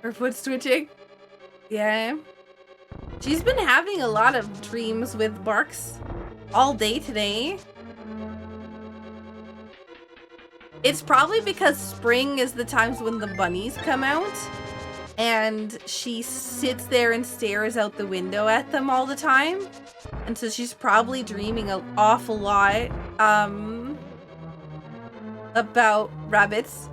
Her foot's twitching. Yeah. She's been having a lot of dreams with barks all day today. It's probably because spring is the times when the bunnies come out, and she sits there and stares out the window at them all the time. And so she's probably dreaming an awful lot about rabbits.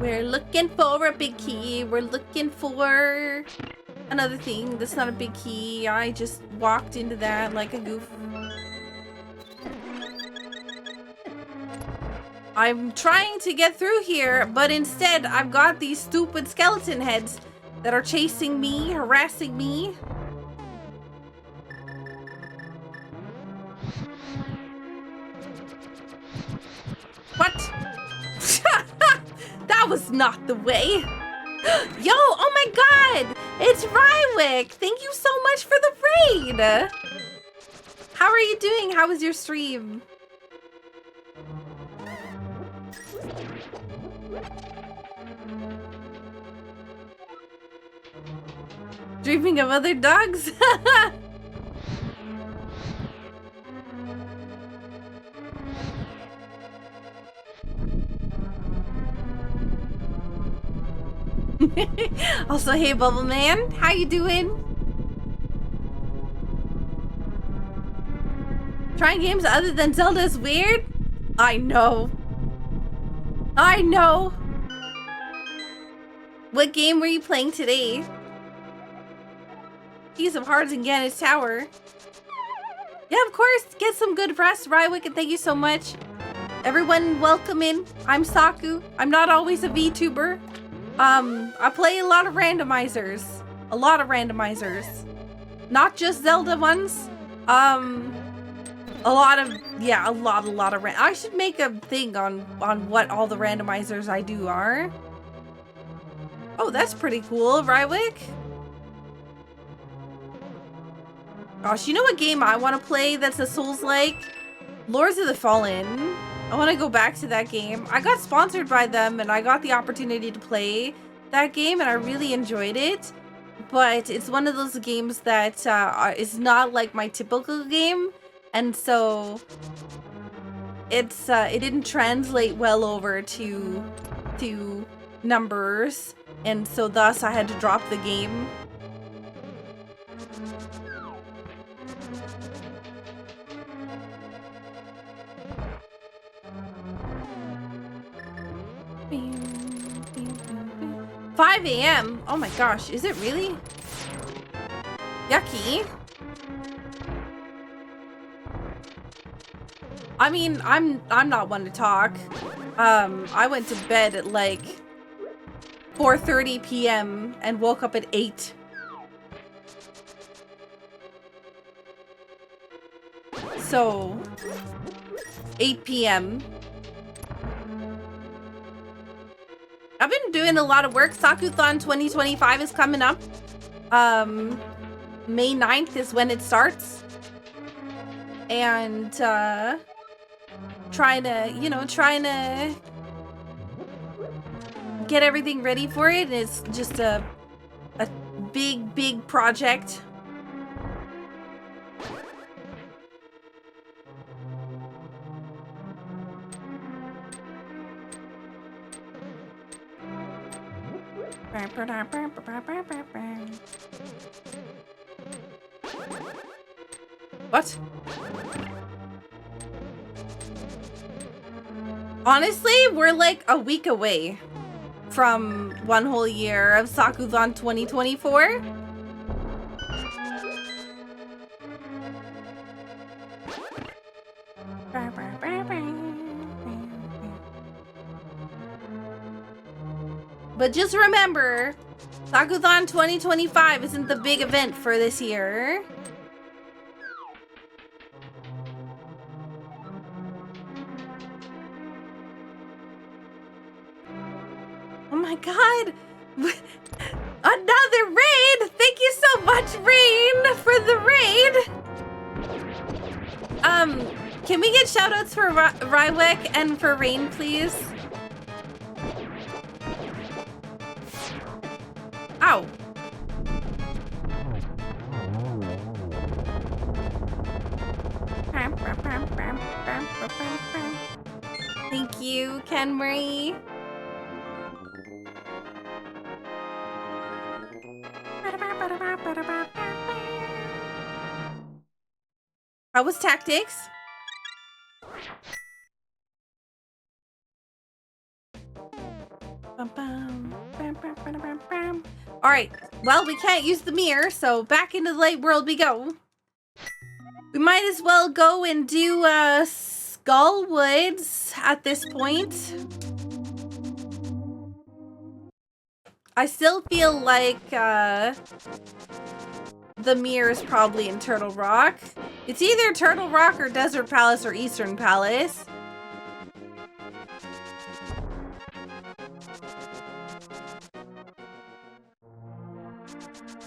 We're looking for a big key. We're looking for another thing. That's not a big key. I just walked into that like a goof. I'm trying to get through here, but instead I've got these stupid skeleton heads that are chasing me, harassing me. What? That was not the way. Yo, oh my god! It's Rywick! Thank you so much for the raid! How are you doing? How was your stream? Dreaming of other dogs? Also, hey, Bubble Man, how you doing? Trying games other than Zelda is weird? I know. I know. What game were you playing today? Piece of Hearts and Gannis Tower. Yeah, of course. Get some good rest, Rywick, and thank you so much. Everyone, welcome in. I'm Saku. I'm not always a VTuber. I play a lot of randomizers. A lot of randomizers. Not just Zelda ones. A lot of I should make a thing on what all the randomizers I do are. Oh, that's pretty cool, Rywick. Gosh, you know what game I want to play that's a Souls-like? Lords of the Fallen. I want to go back to that game. I got sponsored by them and I got the opportunity to play that game and I really enjoyed it. But it's one of those games that is not like my typical game. And so it didn't translate well over to numbers. And so thus I had to drop the game. $5 a.m. Oh my gosh, is it really? Yucky. I mean, I'm not one to talk. I went to bed at like 4:30 p.m. and woke up at 8. So 8 p.m. I've been doing a lot of work. Sakuthon 2025 is coming up. May 9th is when it starts. And trying to get everything ready for it. It's just a big project. What? Honestly, we're like a week away from 1 whole year of Sakuthon 2024. But just remember, Sakuthon 2025 isn't the big event for this year. Oh my god! Another raid! Thank you so much, Rain, for the raid! Can we get shoutouts for Rywick and for Rain, please? Ow! Thank you, Ken Marie. How was tactics? All right. Well, we can't use the mirror, so back into the light world we go. We might as well go and do Skullwoods at this point. I still feel like the mirror is probably in Turtle Rock. It's either Turtle Rock or Desert Palace or Eastern Palace.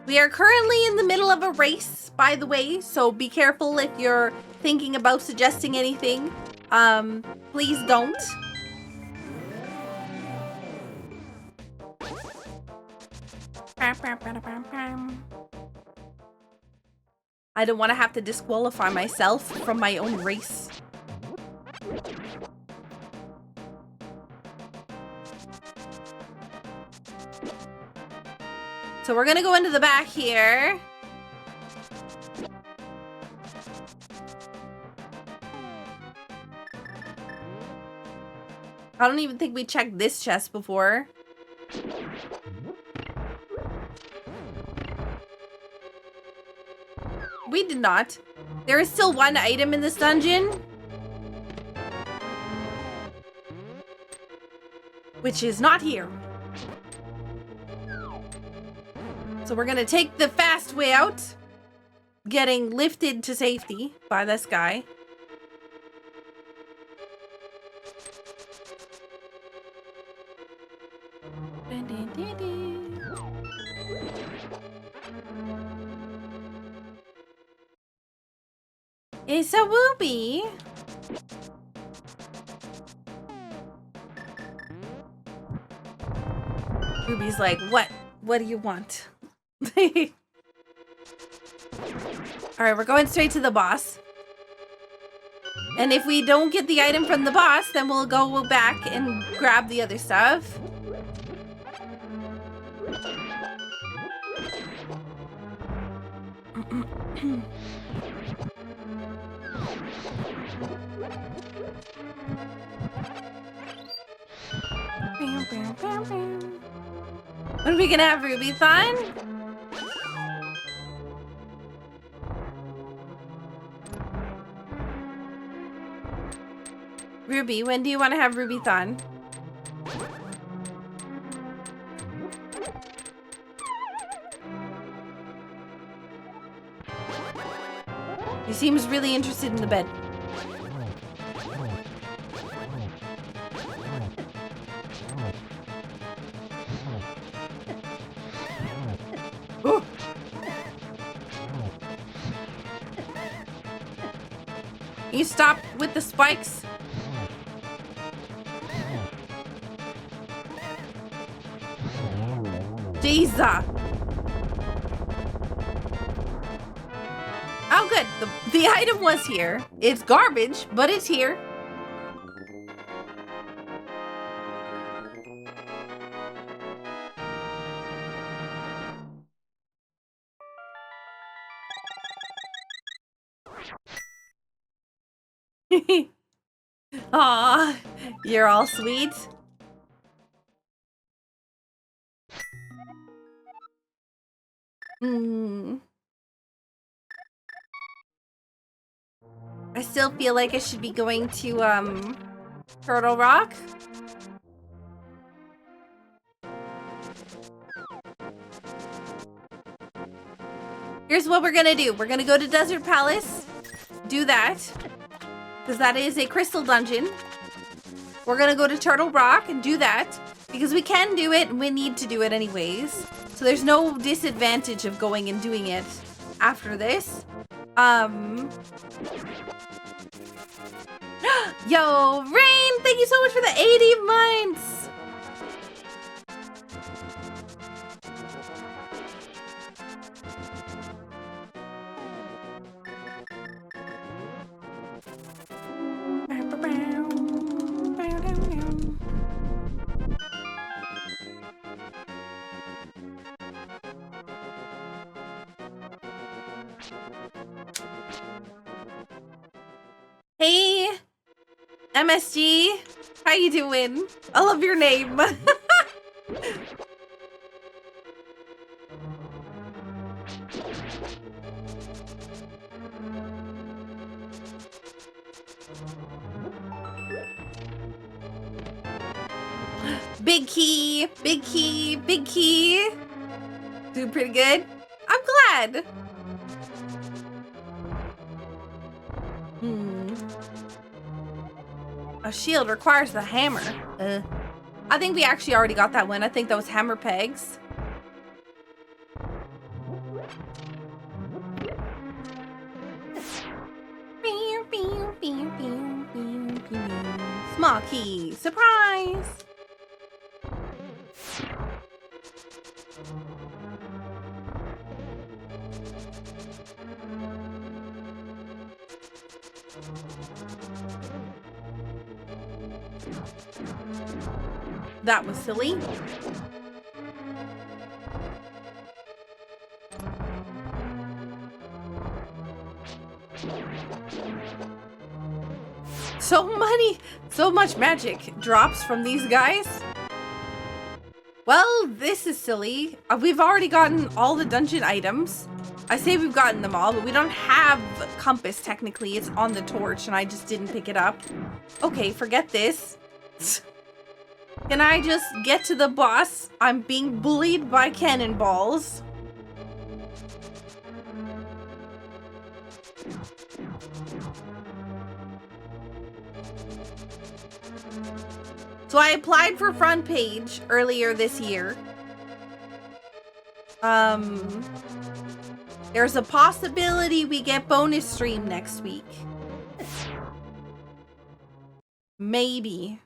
We are currently in the middle of a race, by the way, so be careful if you're thinking about suggesting anything. Please don't. I don't want to have to disqualify myself from my own race. So we're gonna go into the back here. I don't even think we checked this chest before. We did not. There is still one item in this dungeon, which is not here. So we're gonna take the fast way out, getting lifted to safety by this guy. It's a whoopee. Ruby's like, what? What do you want? Alright, we're going straight to the boss. And if we don't get the item from the boss, then we'll go back and grab the other stuff. What are we gonna have, Ruby? Thon? Ruby, when do you want to have Ruby Thon? He seems really interested in the bed. Ooh. You stop with the spikes. Jesus. Oh, good. The item was here. It's garbage, but it's here. Aw, you're all sweet. I still feel like I should be going to, Turtle Rock. Here's what we're gonna do. We're gonna go to Desert Palace, do that, because that is a crystal dungeon. We're gonna go to Turtle Rock and do that, because we can do it and we need to do it anyways. So there's no disadvantage of going and doing it after this. Yo, Rain, thank you so much for the 80 months. Hey, MSG, how you doing? I love your name. Big key, big key, big key. Doing pretty good. I'm glad. A shield requires the hammer. I think we actually already got that one. I think that was hammer pegs. Small key. Surprise! That was silly. So much magic drops from these guys. Well, this is silly. We've already gotten all the dungeon items. I say we've gotten them all, but we don't have compass technically. It's on the torch and I just didn't pick it up. Okay, forget this. Can I just get to the boss? I'm being bullied by cannonballs. So I applied for front page earlier this year. There's a possibility we get bonus stream next week. Maybe.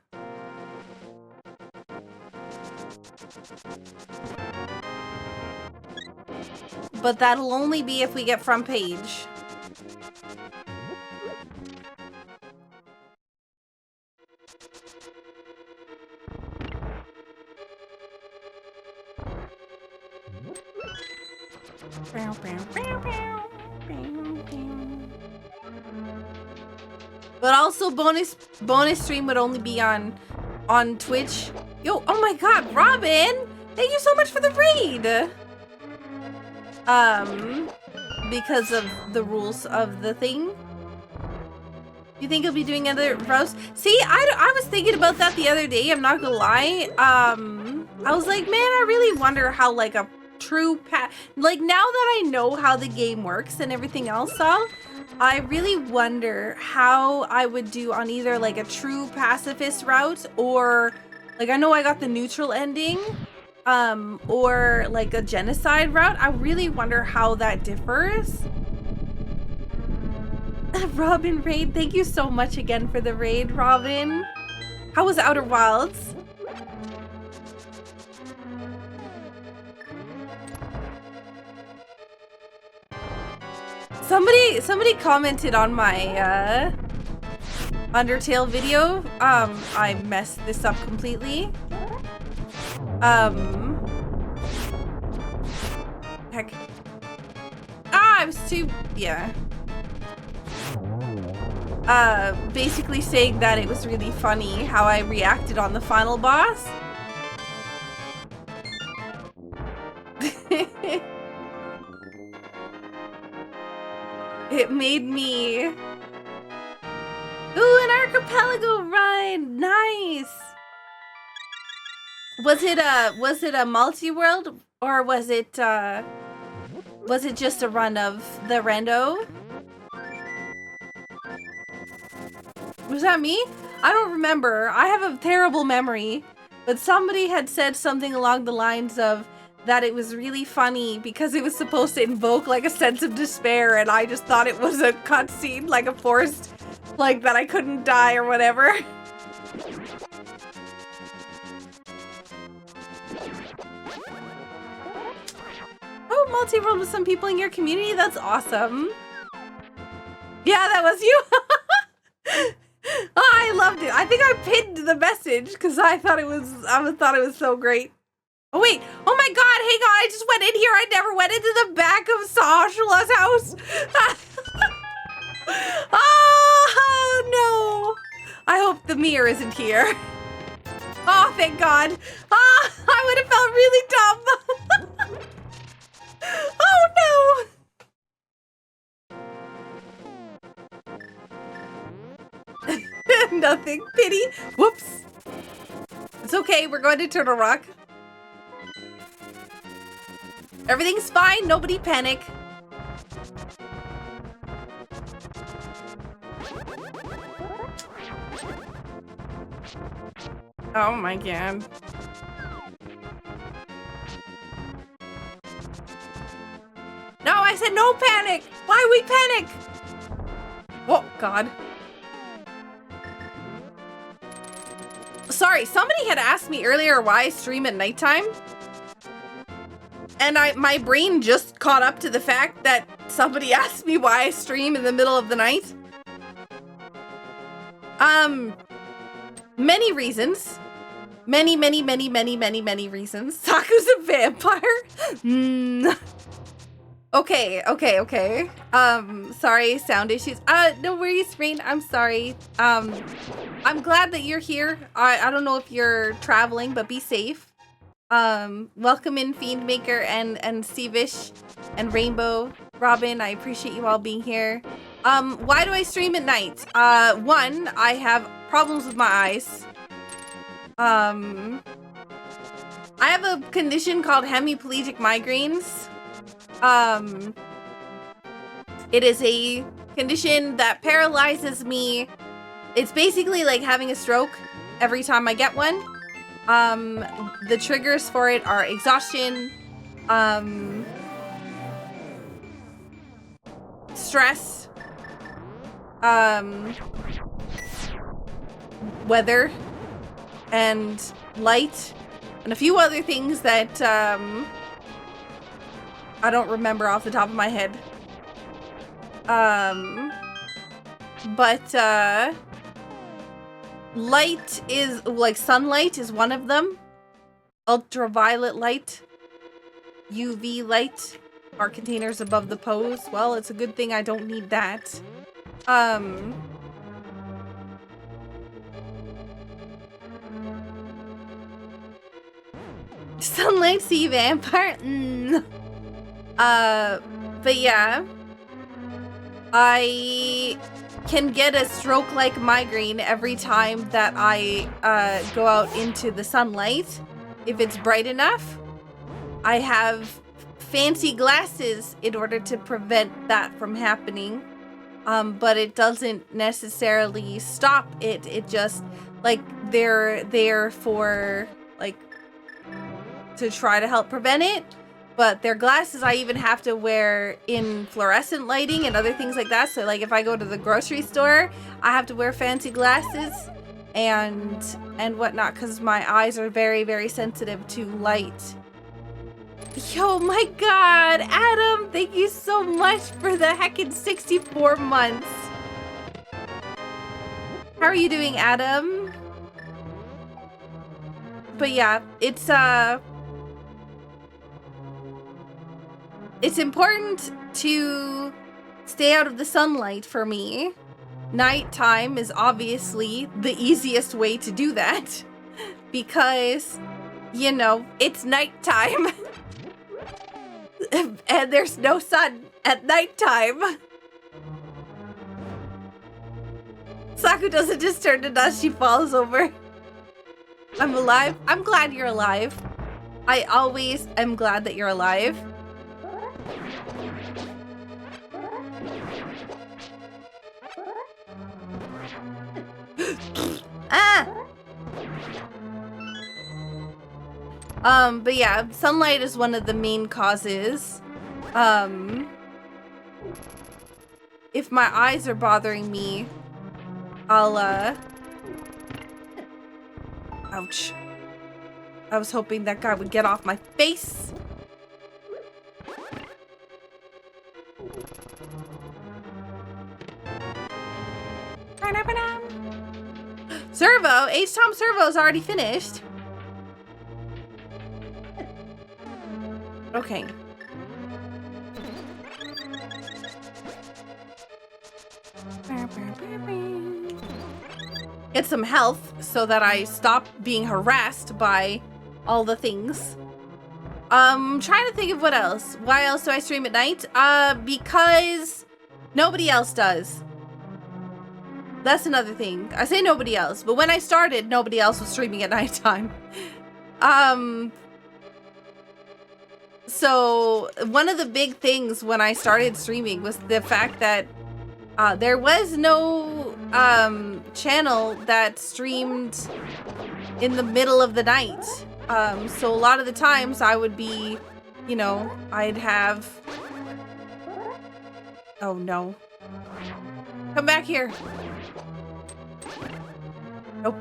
But that'll only be if we get front page. But also bonus stream would only be on Twitch. Yo, oh my god, Robin! Thank you so much for the raid! Because of the rules of the thing. You think you'll be doing other roasts? See, I was thinking about that the other day, I'm not gonna lie. I was like, man, I really wonder how like a true like now that I know how the game works and everything else, I really wonder how I would do on either like a true pacifist route or like I know I got the neutral ending or like a genocide route. I really wonder how that differs. Robin raid, thank you so much again for the raid, Robin. How was Outer Wilds? Somebody commented on my Undertale video. I messed this up completely. Heck. I was too, yeah. Basically saying that it was really funny how I reacted on the final boss. It made me... Ooh, an archipelago ride! Nice! Was it a multi-world or was it just a run of the rando? Was that me? I don't remember. I have a terrible memory, but somebody had said something along the lines of that it was really funny because it was supposed to invoke like a sense of despair, and I just thought it was a cutscene, like a forced, like that I couldn't die or whatever. Oh, multi-world with some people in your community? That's awesome. Yeah, that was you. Oh, I loved it. I think I pinned the message because I thought it was so great. Oh wait, oh my god, hang on, I just went in here. I never went into the back of Sashula's house. Oh no. I hope the mirror isn't here. Oh, thank god. Oh, I would have felt really dumb. Oh no. Nothing, pity. Whoops. It's okay, we're going to Turtle Rock. Everything's fine, nobody panic. Oh my god. No, I said no panic! Why we panic? Oh god. Sorry, somebody had asked me earlier why I stream at nighttime. And my brain just caught up to the fact that somebody asked me why I stream in the middle of the night. Many reasons. Many reasons. Saku's a vampire. Okay. Sorry, sound issues. No worries, Rain. I'm sorry. I'm glad that you're here. I don't know if you're traveling, but be safe. Welcome in Fiendmaker and Stevish and Rainbow, Robin. I appreciate you all being here. Why do I stream at night? One, I have problems with my eyes. I have a condition called hemiplegic migraines. It is a condition that paralyzes me. It's basically like having a stroke every time I get one. The triggers for it are exhaustion, stress, weather, and light, and a few other things that, I don't remember off the top of my head. Light is, like, sunlight is one of them. Ultraviolet light, UV light are containers above the pose. Well, it's a good thing I don't need that. Sunlight sea vampire? But yeah. I can get a stroke-like migraine every time that I go out into the sunlight, if it's bright enough. I have fancy glasses in order to prevent that from happening, but it doesn't necessarily stop it. It just, like, they're there for, like, to try to help prevent it. But their glasses I even have to wear in fluorescent lighting and other things like that. So, like, if I go to the grocery store, I have to wear fancy glasses and whatnot, because my eyes are very, very sensitive to light. Yo, my God, Adam, thank you so much for the heckin' 64 months. How are you doing, Adam? But yeah, it's important to stay out of the sunlight for me. Nighttime is obviously the easiest way to do that because, you know, it's nighttime and there's no sun at nighttime. Saku doesn't just turn to dust, she falls over. I'm alive. I'm glad you're alive. I always am glad that you're alive. But yeah, sunlight is one of the main causes. If my eyes are bothering me, I'll, ouch. I was hoping that guy would get off my face. Servo? H-Tom Servo's already finished. Okay. Get some health so that I stop being harassed by all the things. Trying to think of what else. Why else do I stream at night? Because nobody else does. That's another thing. I say nobody else, but when I started, nobody else was streaming at nighttime. So one of the big things when I started streaming was the fact that there was no channel that streamed in the middle of the night. So a lot of the times I would be, you know, I'd have... Oh no. Come back here. Nope.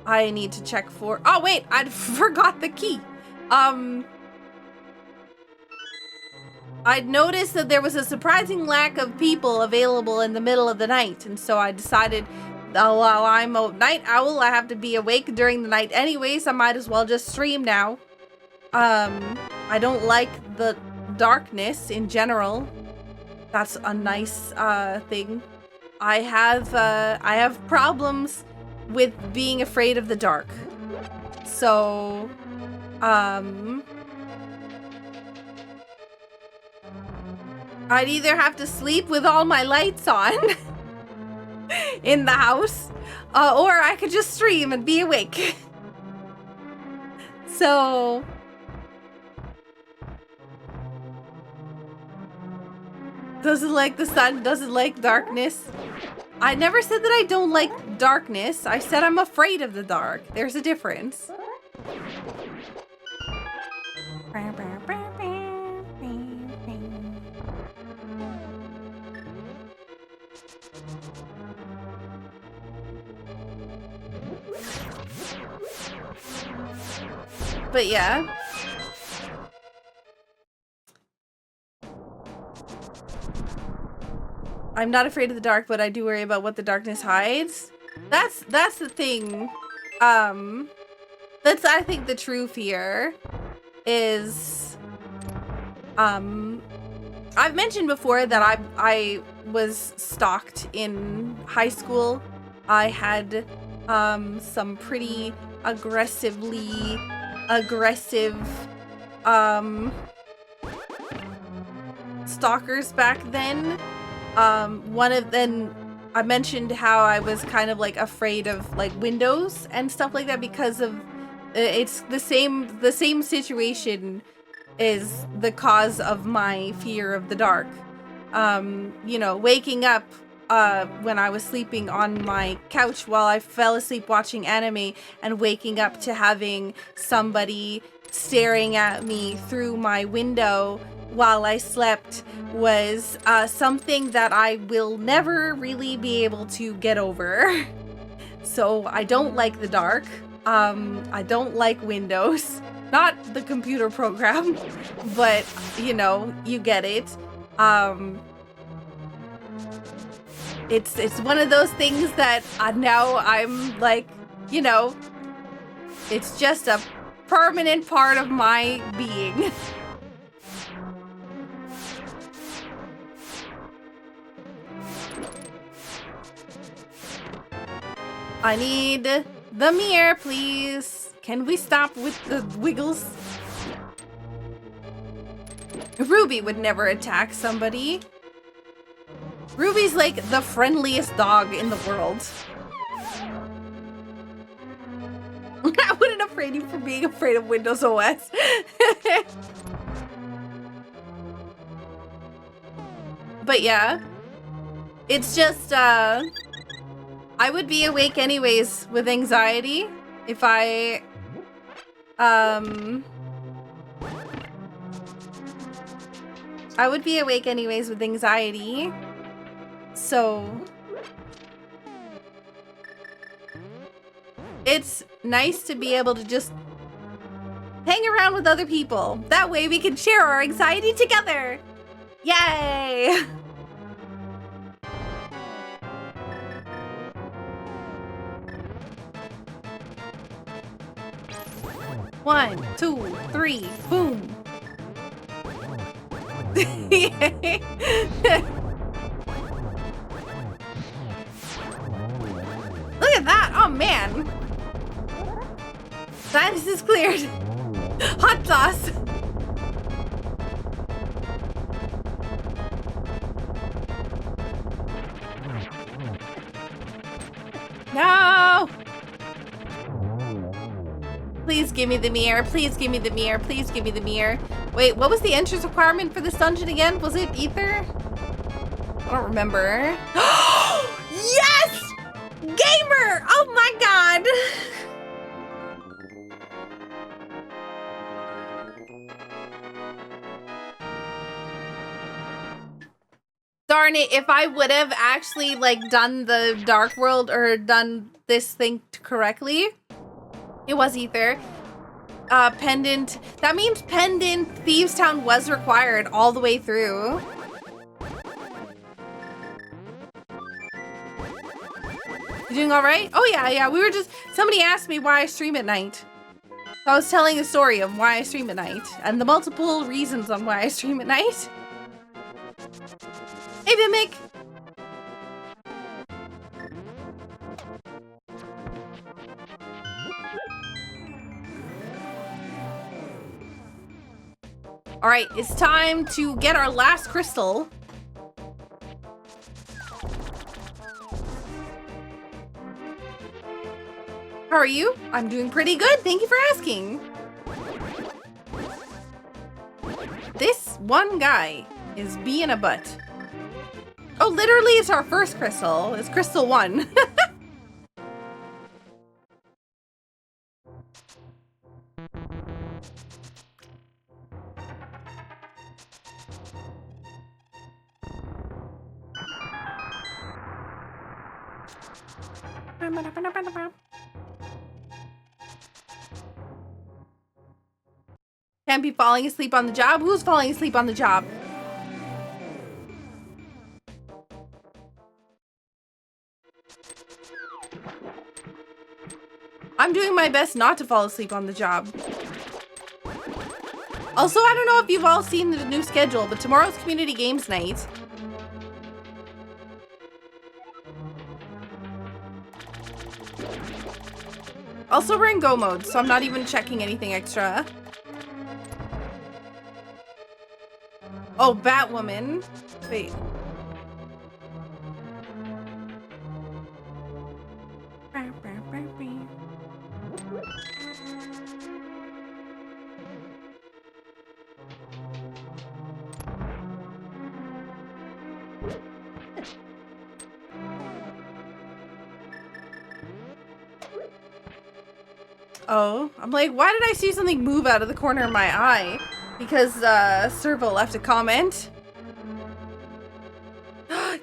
I need to check for... Oh wait, I forgot the key. I'd noticed that there was a surprising lack of people available in the middle of the night, and so I decided, oh, while I'm a night owl, I have to be awake during the night anyways, I might as well just stream now. I don't like the darkness in general. That's a nice thing. I have problems with being afraid of the dark. So, I'd either have to sleep with all my lights on in the house, or I could just stream and be awake. So, doesn't like the sun, doesn't like darkness. I never said that I don't like darkness. I said I'm afraid of the dark. There's a difference. But yeah. I'm not afraid of the dark, but I do worry about what the darkness hides. That's the thing. That's, I think, the true fear is, I've mentioned before that I was stalked in high school. I had, some pretty aggressive, stalkers back then. One of them, I mentioned how I was kind of like afraid of like windows and stuff like that because of it's the same situation is the cause of my fear of the dark. You know, waking up when I was sleeping on my couch while I fell asleep watching anime and waking up to having somebody staring at me through my window while I slept was something that I will never really be able to get over. So I don't like the dark. I don't like Windows. Not the computer program, but you know, you get it. It's one of those things that now I'm like, you know, it's just a permanent part of my being. I need the mirror, please. Can we stop with the wiggles? Ruby would never attack somebody. Ruby's like the friendliest dog in the world. I wouldn't afraid you for being afraid of Windows OS. But yeah, it's just, I would be awake anyways with anxiety if I, I would be awake anyways with anxiety. So it's nice to be able to just hang around with other people. That way we can share our anxiety together. Yay! One, two, three, boom. Look at that! Oh man! Sinus is cleared. Hot sauce. No! Please give me the mirror. Please give me the mirror. Please give me the mirror. Wait, what was the entrance requirement for this dungeon again? Was it ether? I don't remember. Yes! Gamer! Oh my god! Darn it, if I would have actually like done the Dark World or done this thing correctly. It was ether. Pendant. That means Pendant Thieves Town was required all the way through. You doing all right? Oh yeah, yeah. We were just, somebody asked me why I stream at night. I was telling a story of why I stream at night and the multiple reasons on why I stream at night. Hey, Mimic! All right, it's time to get our last crystal. How are you? I'm doing pretty good. Thank you for asking. This one guy is being a butt. Oh, literally, it's our first crystal. It's crystal 1. Can't be falling asleep on the job. Who's falling asleep on the job? I'm doing my best not to fall asleep on the job. Also, I don't know if you've all seen the new schedule, but tomorrow's community games night. Also, we're in go mode, so I'm not even checking anything extra. Oh, Batwoman. Wait. Oh, I'm like, why did I see something move out of the corner of my eye? Because, Servo left a comment.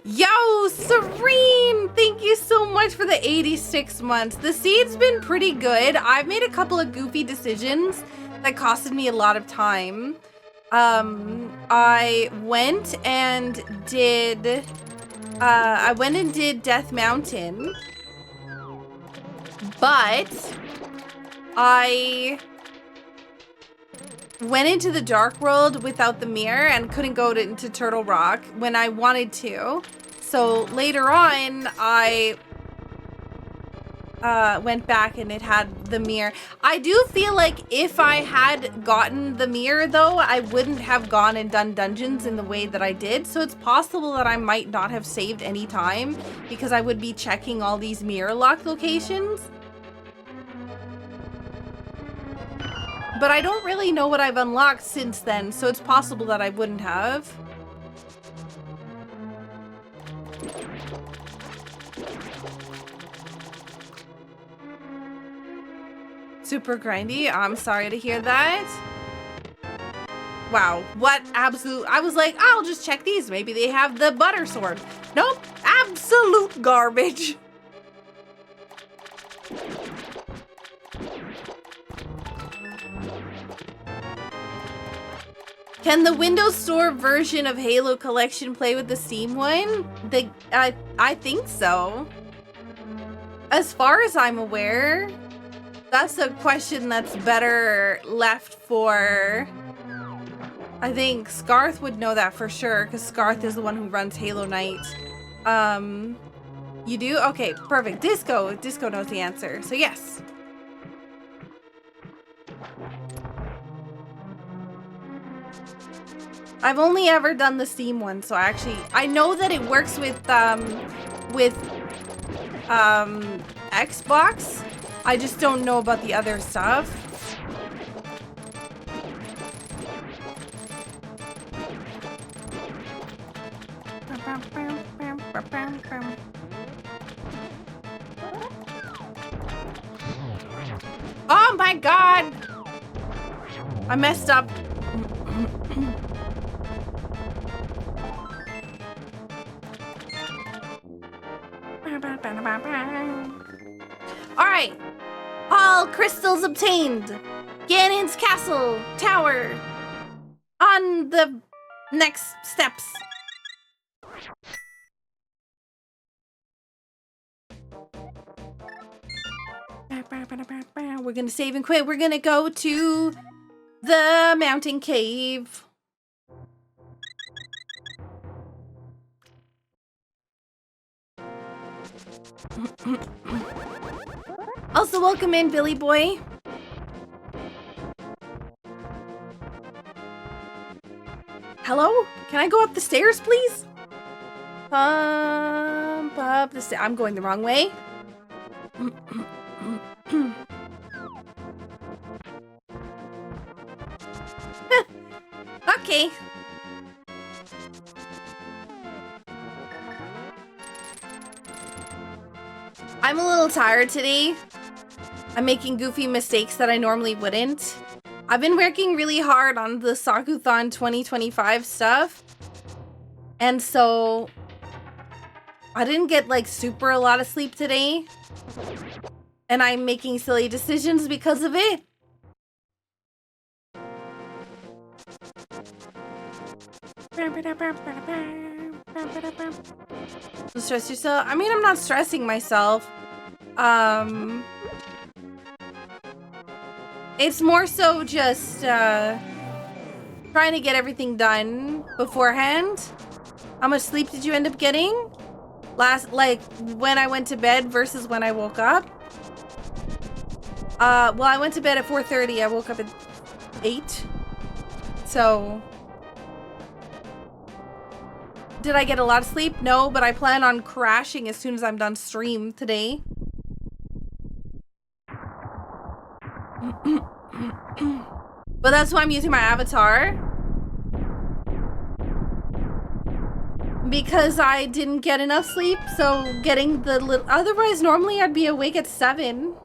Yo, Serene! Thank you so much for the 86 months. The seed's been pretty good. I've made a couple of goofy decisions that costed me a lot of time. I went and did Death Mountain, but I went into the Dark World without the mirror and couldn't go into Turtle Rock when I wanted to. So later on, I went back and it had the mirror. I do feel like if I had gotten the mirror, though, I wouldn't have gone and done dungeons in the way that I did. So it's possible that I might not have saved any time because I would be checking all these mirror lock locations. But I don't really know what I've unlocked since then, so it's possible that I wouldn't have. Super grindy. I'm sorry to hear that. Wow, what absolute... I was like, I'll just check these. Maybe they have the butter sword. Nope, absolute garbage. Can the Windows Store version of Halo Collection play with the Steam one? I think so. As far as I'm aware, that's a question that's better left for... I think Scarth would know that for sure, because Scarth is the one who runs Halo Night. You do? Okay, perfect. Disco knows the answer, so yes. I've only ever done the Steam one, so I know that it works with Xbox. I just don't know about the other stuff. Oh my god! I messed up. Alright. All crystals obtained. Ganon's castle tower. On the next steps. We're gonna save and quit. We're gonna go to the mountain cave. Also, welcome in, Billy Boy. Hello? Can I go up the stairs, please? Pump up the stairs. I'm going the wrong way. Okay. I'm a little tired today. I'm making goofy mistakes that I normally wouldn't. I've been working really hard on the Sakuthon 2025 stuff. And so I didn't get like super a lot of sleep today. And I'm making silly decisions because of it. Don't stress yourself. I mean, I'm not stressing myself. It's more so just trying to get everything done beforehand. How much sleep did you end up getting? Like when I went to bed versus when I woke up? Well, I went to bed at 4:30. I woke up at 8. So did I get a lot of sleep? No, but I plan on crashing as soon as I'm done stream today. But that's why I'm using my avatar. Because I didn't get enough sleep, so getting the little... Otherwise, normally I'd be awake at 7.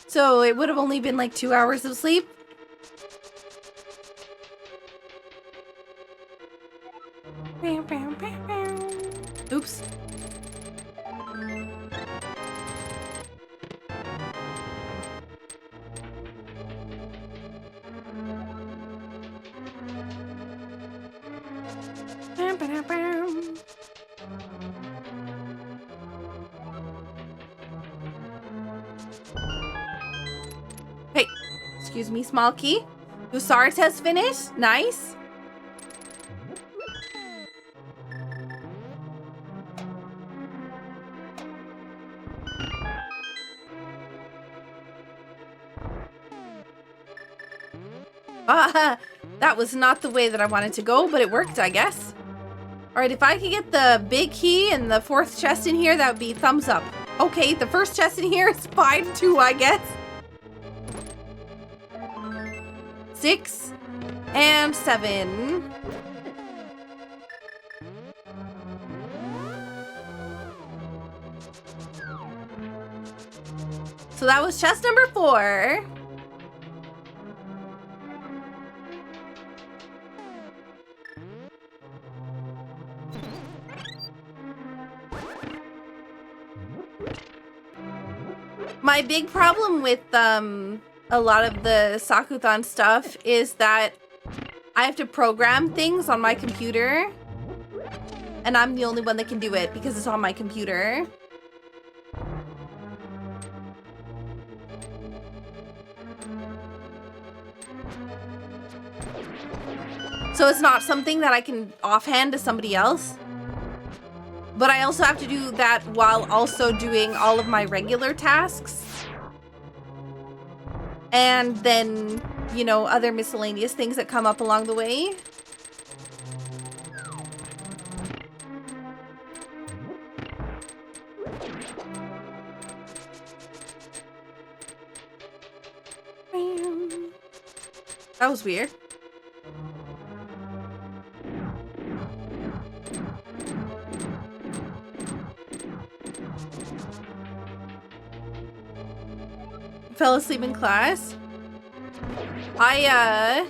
So it would have only been like 2 hours of sleep. Oops. Hey, excuse me, small key. Hussar test finished. Nice. That was not the way that I wanted to go, but it worked, I guess. Alright, if I could get the big key and the 4th chest in here, that would be thumbs up. Okay, the 1st chest in here is fine too, I guess. 6 and 7. So that was chest number 4. My big problem with a lot of the Sakuthon stuff is that I have to program things on my computer, and I'm the only one that can do it because it's on my computer. So it's not something that I can offhand to somebody else. But I also have to do that while also doing all of my regular tasks. And then, you know, other miscellaneous things that come up along the way. That was weird. Fell asleep in class. I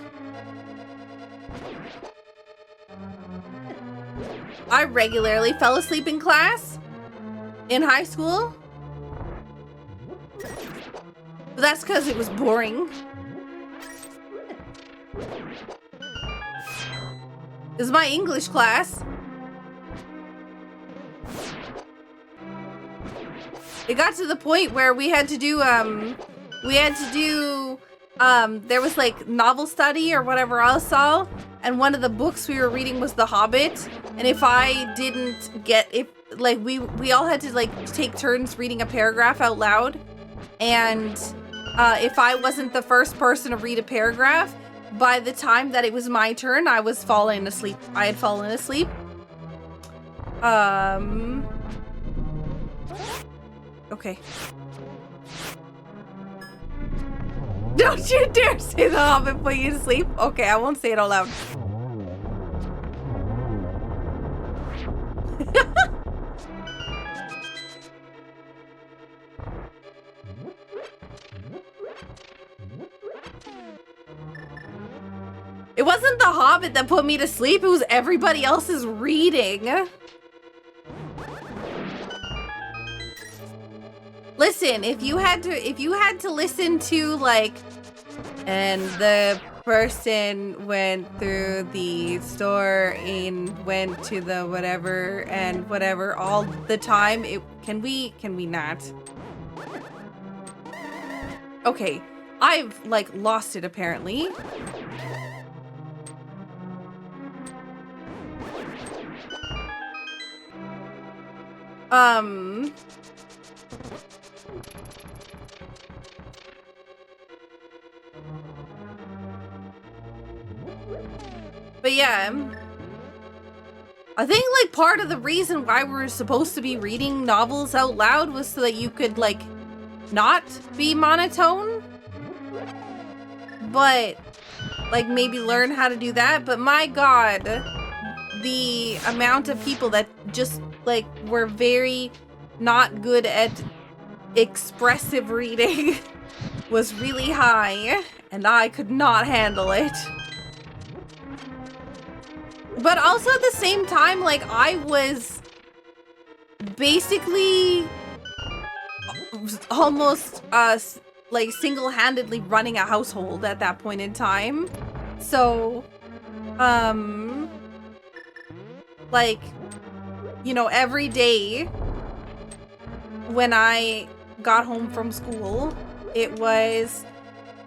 regularly fell asleep in class in high school. But that's because it was boring. This is my English class. it got to the point where we had to do there was like novel study or whatever else all, and one of the books we were reading was The Hobbit, and if I didn't get it, like we all had to like take turns reading a paragraph out loud, and if I wasn't the first person to read a paragraph, by the time that it was my turn, I was falling asleep. I had fallen asleep. Okay. Don't you dare say The Hobbit put you to sleep. Okay, I won't say it out loud. It wasn't The Hobbit that put me to sleep, it was everybody else's reading. Listen, if you had to listen to like, and the person went through the store and went to the whatever and whatever all the time, can we not? Okay, I've like lost it apparently. But yeah, I think like part of the reason why we're supposed to be reading novels out loud was so that you could like not be monotone, but like maybe learn how to do that. But my God, the amount of people that just like were very not good at expressive reading was really high, and I could not handle it. But also at the same time, like, I was basically almost like single-handedly running a household at that point in time. So like, you know, every day when I got home from school, it was,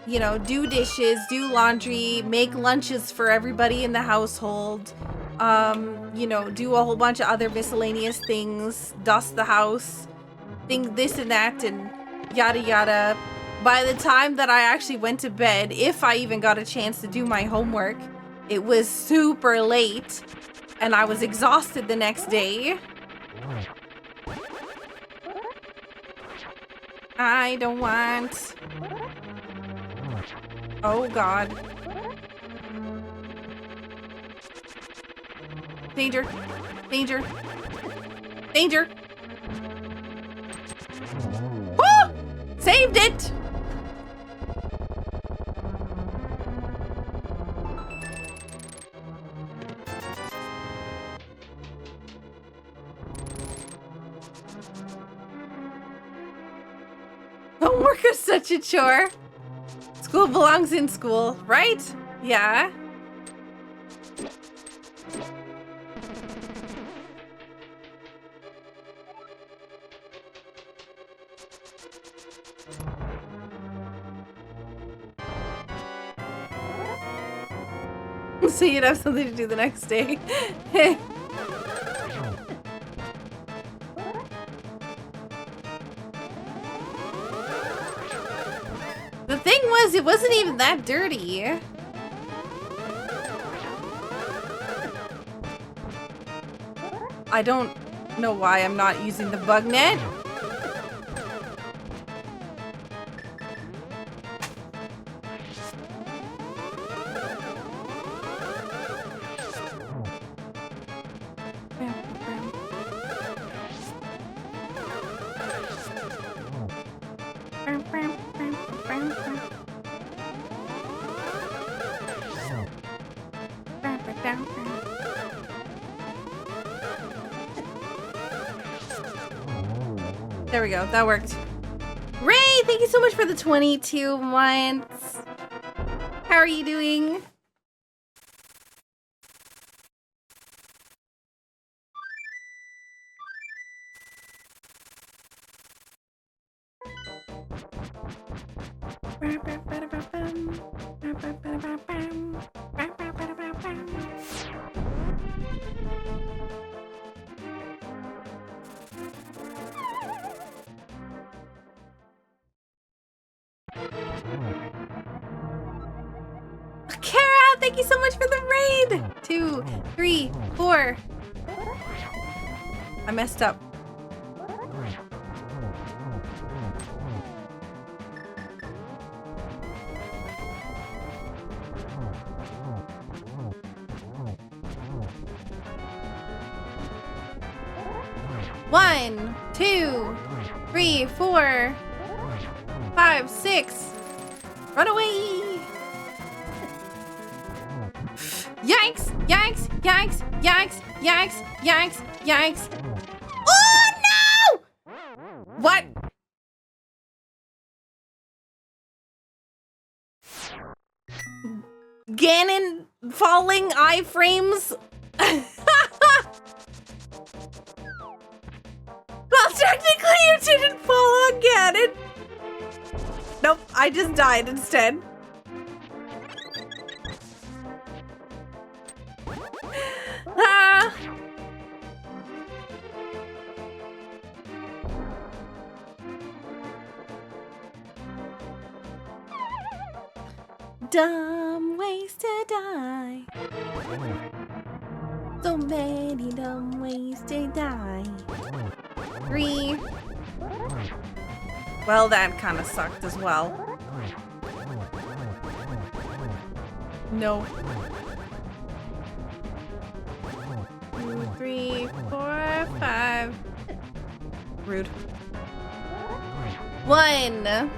you know, do dishes, do laundry, make lunches for everybody in the household, you know, do a whole bunch of other miscellaneous things, dust the house, this and that, and yada yada. By the time that I actually went to bed, if I even got a chance to do my homework, it was super late, and I was exhausted the next day. I don't want... Oh God. Danger. Danger. Danger. Woo! Saved it! Homework is such a chore. School belongs in school, right? Yeah. So you'd have something to do the next day. The thing was, it wasn't even that dirty. I don't know why I'm not using the bug net. There we go. That worked. Ray, thank you so much for the 22 months. How are you doing? Kara, thank you so much for the raid. 2, 3, 4. I messed up. One, 2, 3, 4, 5, 6. Run away! Yikes! Yikes! Yikes! Yikes! Yikes! Yikes! Yikes! Oh no! What? Ganon falling iframes? Well, technically you didn't fall on Ganon. Nope, I just died instead. Ah. Dumb ways to die. So many dumb ways to die. 3. Well, that kind of sucked as well. No. 2, 3, 4, 5. Rude. 1,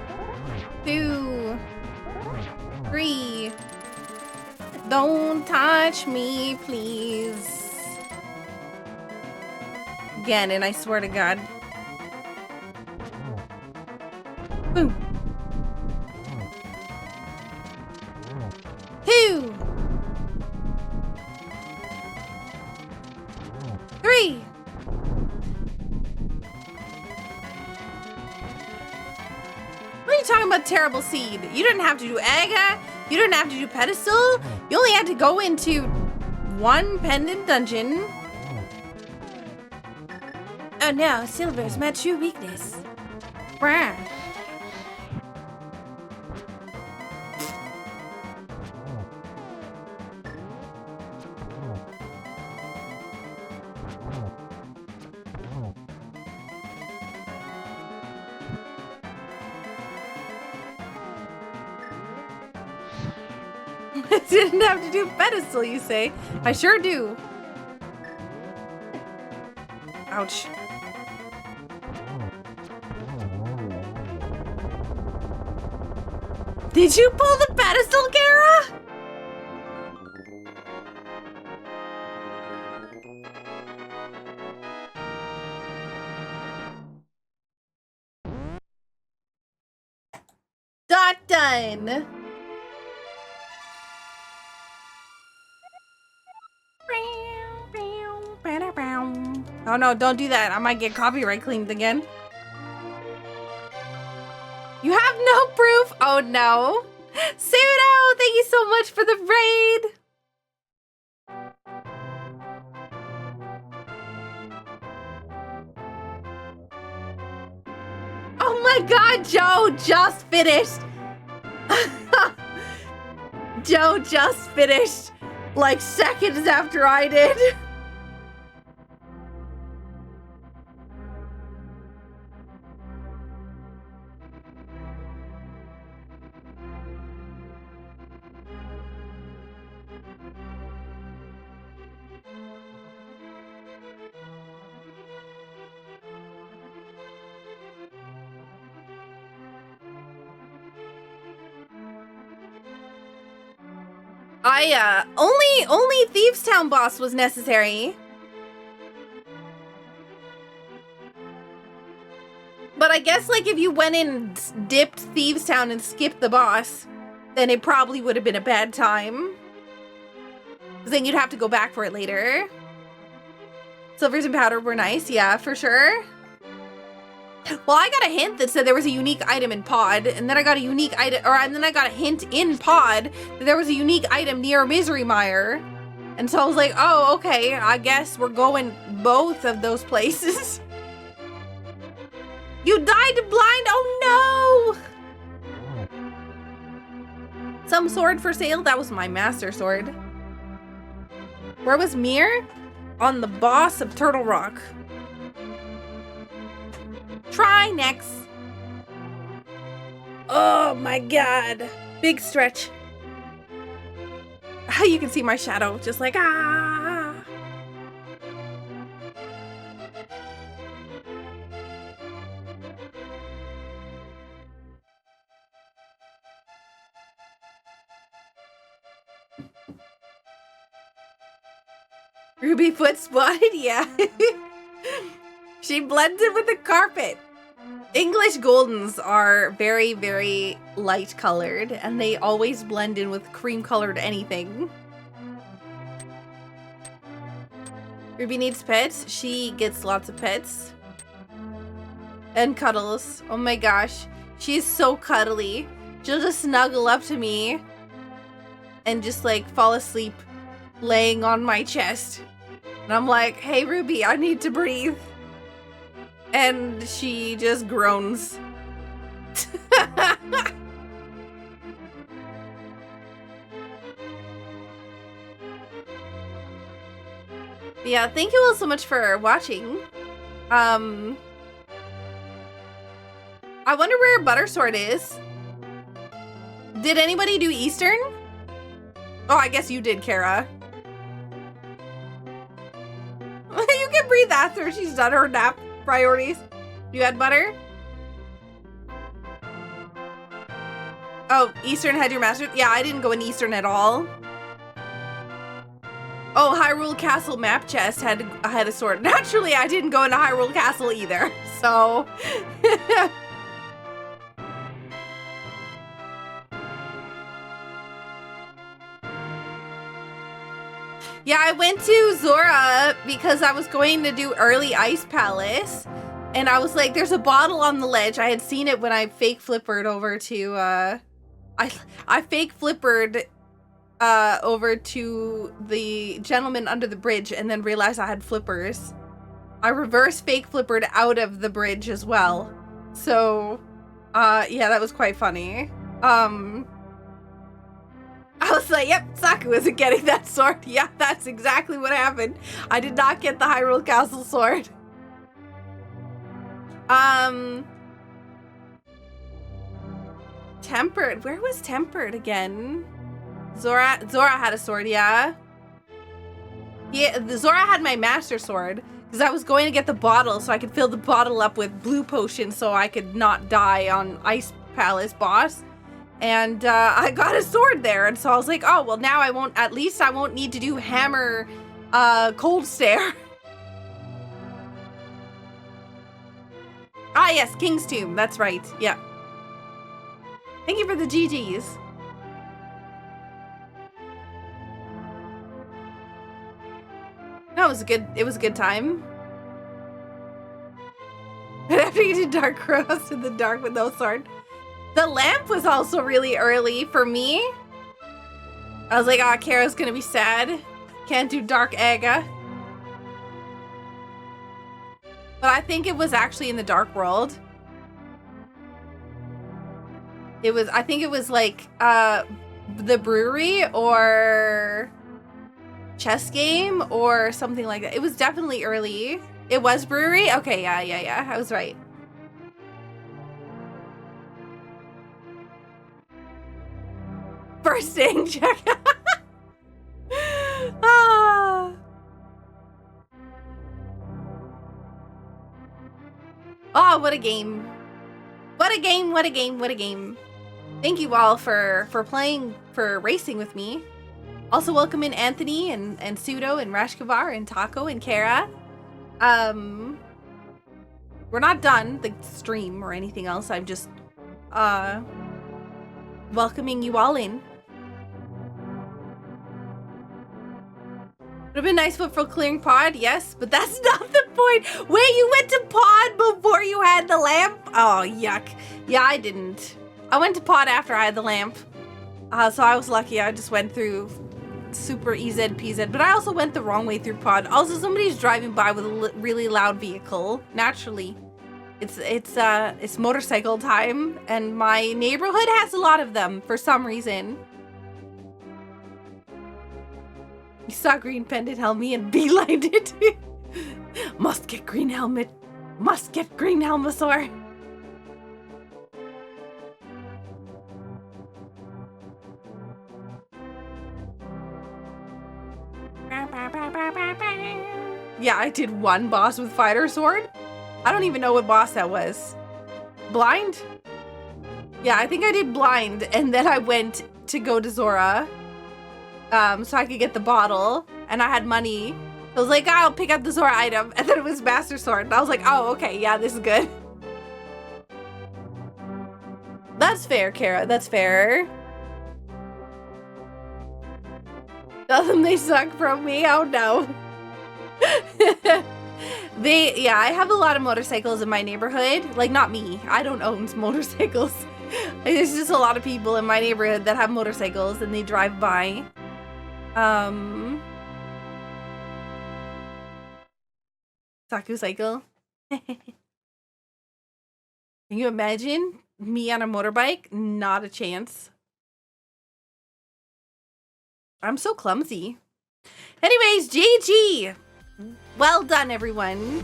2, 3. Don't touch me, please. Again, and I swear to God. Boom. 2. 3. What are you talking about, terrible seed? You didn't have to do Aga. You didn't have to do pedestal. You only had to go into one pendant dungeon. Oh no, silver's my true weakness. Brah. I didn't have to do pedestal, you say? I sure do. Ouch. Did you pull the pedestal, Kara? Dot done. Oh no, don't do that. I might get copyright claimed again. You have no proof? Oh no. Pseudo, thank you so much for the raid. Oh my God, Joe just finished. Joe just finished like seconds after I did. Only Thieves Town boss was necessary. But I guess like if you went in, dipped Thieves Town and skipped the boss, then it probably would have been a bad time. 'Cause then you'd have to go back for it later. Silvers and powder were nice, yeah, for sure. Well, I got a hint that said there was a unique item in Pod, and then I got a unique item, and then I got a hint in Pod that there was a unique item near Misery Mire. And so I was like, oh, okay, I guess we're going both of those places. You died blind, oh no! Some sword for sale, that was my master sword. Where was Mir? On the boss of Turtle Rock. Try next. Oh my god. Big stretch. You can see my shadow just like, ah. Ruby foot spotted? Yeah. She blended with the carpet. English Goldens are very, very light colored, and they always blend in with cream colored anything. Ruby needs pets. She gets lots of pets. And cuddles. Oh my gosh. She's so cuddly. She'll just snuggle up to me and just like fall asleep laying on my chest. And I'm like, hey Ruby, I need to breathe. And she just groans. Yeah, thank you all so much for watching. I wonder where Buttersword is. Did anybody do Eastern? Oh, I guess you did, Kara. You can breathe after she's done her nap priorities. You had butter? Oh, Eastern had your master? Yeah, I didn't go in Eastern at all. Oh, Hyrule Castle map chest had a sword. Naturally, I didn't go into Hyrule Castle either, so... Yeah, I went to Zora because I was going to do early Ice Palace. And I was like, there's a bottle on the ledge. I had seen it when I fake flippered over to, I fake flippered over to the gentleman under the bridge and then realized I had flippers. I reverse fake flippered out of the bridge as well. So, yeah, that was quite funny. I was like, yep, Saku isn't getting that sword. Yeah, that's exactly what happened. I did not get the Hyrule Castle sword. Tempered. Where was Tempered again? Zora had a sword, yeah. Yeah, Zora had my master sword because I was going to get the bottle so I could fill the bottle up with blue potion so I could not die on Ice Palace boss. And I got a sword there, and so I was like, oh, well, now I won't, at least I won't need to do hammer cold stare. Ah, yes, King's Tomb, that's right, yeah. Thank you for the GGs. No, it was a good time. And after you did Dark Cross in the dark with no sword. The lamp was also really early for me. I was like, ah, Kara's gonna be sad. Can't do Dark Aga. But I think it was actually in the Dark World. I think it was like, the brewery or chess game or something like that. It was definitely early. It was brewery? Okay, yeah, I was right. Bursting check. Ah. Oh, what a game. What a game, what a game, what a game. Thank you all for playing, for racing with me. Also welcome in Anthony and Pseudo and Rashkavar and Taco and Kara. We're not done the stream or anything else. I'm just welcoming you all in. Would have been nice for clearing pod, yes, but that's not the point. Wait, you went to pod before you had the lamp? Oh, yuck. Yeah, I didn't. I went to pod after I had the lamp. So I was lucky. I just went through super EZ-PZ, but I also went the wrong way through pod. Also, somebody's driving by with a really loud vehicle. Naturally, it's motorcycle time, and my neighborhood has a lot of them for some reason. You saw green pendant helmet and beelined it. Must get green helmet. Must get green helmosaur. Yeah, I did one boss with fighter sword. I don't even know what boss that was. Blind? Yeah, I think I did blind, and then I went to go to Zora. So I could get the bottle, and I had money. I was like, I'll pick up the Zora item, and then it was Master Sword. And I was like, oh, okay, yeah, this is good. That's fair, Kara, that's fair. Tell them they suck from me, oh no. Yeah, I have a lot of motorcycles in my neighborhood. Like, not me, I don't own motorcycles. There's just a lot of people in my neighborhood that have motorcycles, and they drive by. Saku cycle. Can you imagine me on a motorbike? Not a chance. I'm so clumsy. Anyways, GG. Well done, everyone.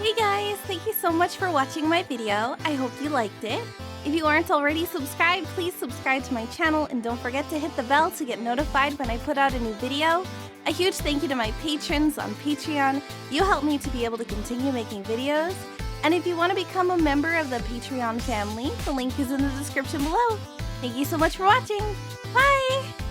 Hey guys, thank you so much for watching my video. I hope you liked it. If you aren't already subscribed, please subscribe to my channel and don't forget to hit the bell to get notified when I put out a new video. A huge thank you to my patrons on Patreon. You help me to be able to continue making videos. And if you want to become a member of the Patreon family, the link is in the description below. Thank you so much for watching. Bye!